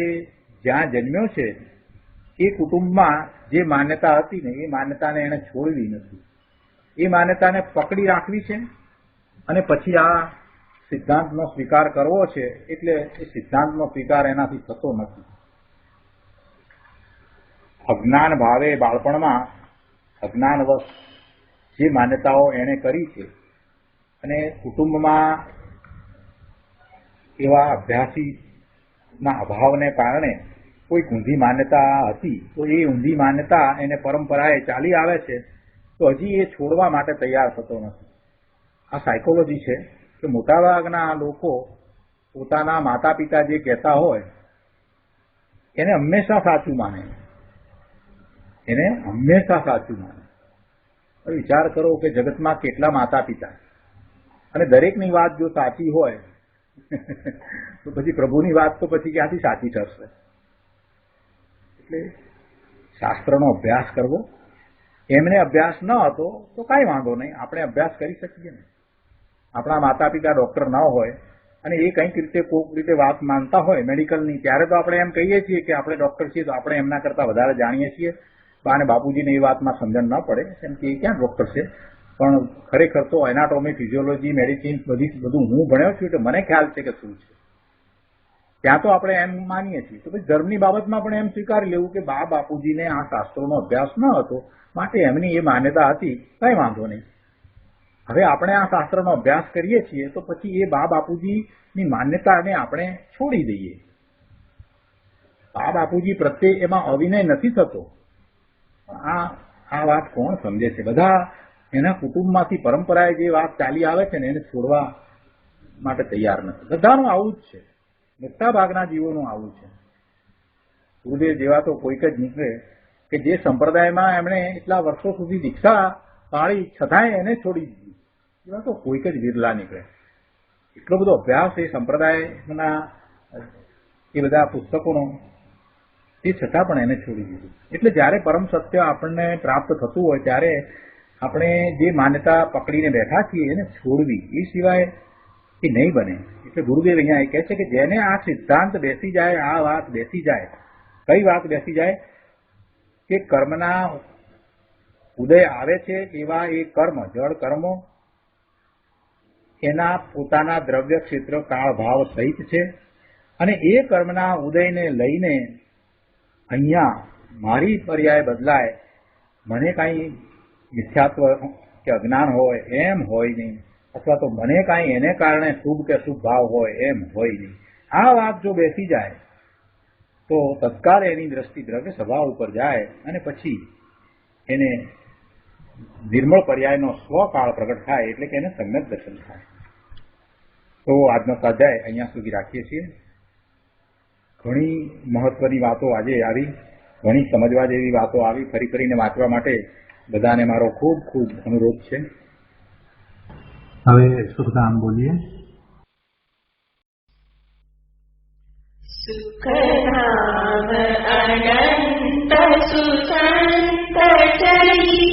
જ્યાં જન્મ્યો છે એ કુટુંબમાં જે માન્યતા હતી ને એ માન્યતાને એને છોડવી નથી. એ માન્યતાને પકડી રાખવી છે અને પછી આ સિદ્ધાંતનો સ્વીકાર કરવો છે એટલે એ સિદ્ધાંતનો સ્વીકાર એનાથી થતો નથી. અજ્ઞાન ભાવે બાળપણમાં અજ્ઞાનવશ જે માન્યતાઓ એણે કરી છે અને કુટુંબમાં એવા અભ્યાસીના અભાવને કારણે કોઈ ઊંધી માન્યતા હતી તો એ ઊંધી માન્યતા એને પરંપરાએ ચાલી આવે છે તો હજી એ છોડવા માટે તૈયાર થતો નથી. આ સાયકોલોજી છે કે મોટાભાગના લોકો પોતાના માતા પિતા જે કહેતા હોય એને હંમેશા સાચું માને. વિચાર કરો કે જગતમાં કેટલા માતા પિતા અને દરેકની વાત જો સાચી હોય તો પછી પ્રભુની વાત તો પછી ક્યાંથી સાચી થશે. એટલે શાસ્ત્રનો અભ્યાસ કરવો. એમને અભ્યાસ ન હતો તો કાંઈ વાંધો નહીં, આપણે અભ્યાસ કરી શકીએ ને. આપણા માતા પિતા ડોક્ટર ન હોય અને એ કંઈક રીતે કોઈક રીતે વાત માનતા હોય મેડિકલની, ત્યારે તો આપણે એમ કહીએ છીએ કે આપણે ડોક્ટર છીએ તો આપણે એમના કરતાં વધારે જાણીએ છીએ. અને બાપુજીને એ વાતમાં સમજણ ન પડે કેમ કે એ ક્યાં ડોક્ટર છે, પણ ખરેખર તો એનાટોમી, ફિઝિયોલોજી, મેડિસિન બધું હું ભણ્યો છું એટલે મને ખ્યાલ છે કે શું છે. ત્યાં તો આપણે એમ માનીએ છીએ. તો પછી ધર્મની બાબતમાં પણ એમ સ્વીકારી લેવું કે બાપુજીને આ શાસ્ત્રોનો અભ્યાસ ન હતો માટે એમની એ માન્યતા હતી, કંઈ વાંધો નહીં. હવે આપણે આ શાસ્ત્રનો અભ્યાસ કરીએ છીએ તો પછી એ બાપુજીની માન્યતાને આપણે છોડી દઈએ. બાપુજી પ્રત્યે એમાં અવિનય નથી થતો. આ વાત કોણ સમજે છે? બધા એના કુટુંબમાંથી પરંપરાએ જે વાત ચાલી આવે છે ને એને છોડવા માટે તૈયાર નથી. બધાનું આવું જ છે, મોટા ભાગના જીવોનું આવું છે. ગુરુદેવ જેવા તો કોઈક જ નીકળે કે જે સંપ્રદાયમાં એમણે એટલા વર્ષો સુધી દીક્ષા પાળી છતાંય એને છોડી દીધી. એવા તો કોઈક જ વિરલા નીકળે. એટલો બધો અભ્યાસ એ સંપ્રદાયના એ બધા પુસ્તકોનો, તે છતાં પણ એને છોડી દીધું. એટલે જ્યારે પરમ સત્ય આપણને પ્રાપ્ત થતું હોય ત્યારે આપણે જે માન્યતા પકડીને બેઠા છીએ એને છોડવી, એ સિવાય એ નહીં બને. એટલે ગુરુદેવ અહીંયા એ કહે છે કે જેને આ સિદ્ધાંત બેસી જાય, આ વાત બેસી જાય. કઈ વાત બેસી જાય? કે કર્મના ઉદય આવે છે એવા એ કર્મ, જળ કર્મો એના પોતાના દ્રવ્ય ક્ષેત્ર કાળ ભાવ સહિત છે અને એ કર્મના ઉદયને લઈને અહીંયા મારી પર્યાય બદલાય, મને કાંઈ મિથ્યાત્વ કે અજ્ઞાન હોય એમ હોય નહીં, અથવા તો મને કાંઈ એને કારણે શુભ કે શુભ ભાવ હોય એમ હોય નહીં. આ વાત જો બેસી જાય તો તત્કાળ એની દ્રષ્ટિ દ્રવ્ય સ્વભાવ ઉપર જાય અને પછી એને નિર્મળ પર્યાયનો સ્વકાળ પ્રગટ થાય, એટલે કે એને સમ્યક દર્શન થાય. તો આજનો સ્વાધ્યાય અહીંયા સુધી રાખીએ છીએ. ઘણી મહત્વની વાતો આજે આવી, ઘણી સમજવા જેવી વાતો આવી. ફરી ફરીને વાંચવા માટે બધાને મારો ખૂબ ખૂબ અનુરોધ છે. હવે શુભકામ બોલીએ. સુખધામ અનંત સુસંત ચરી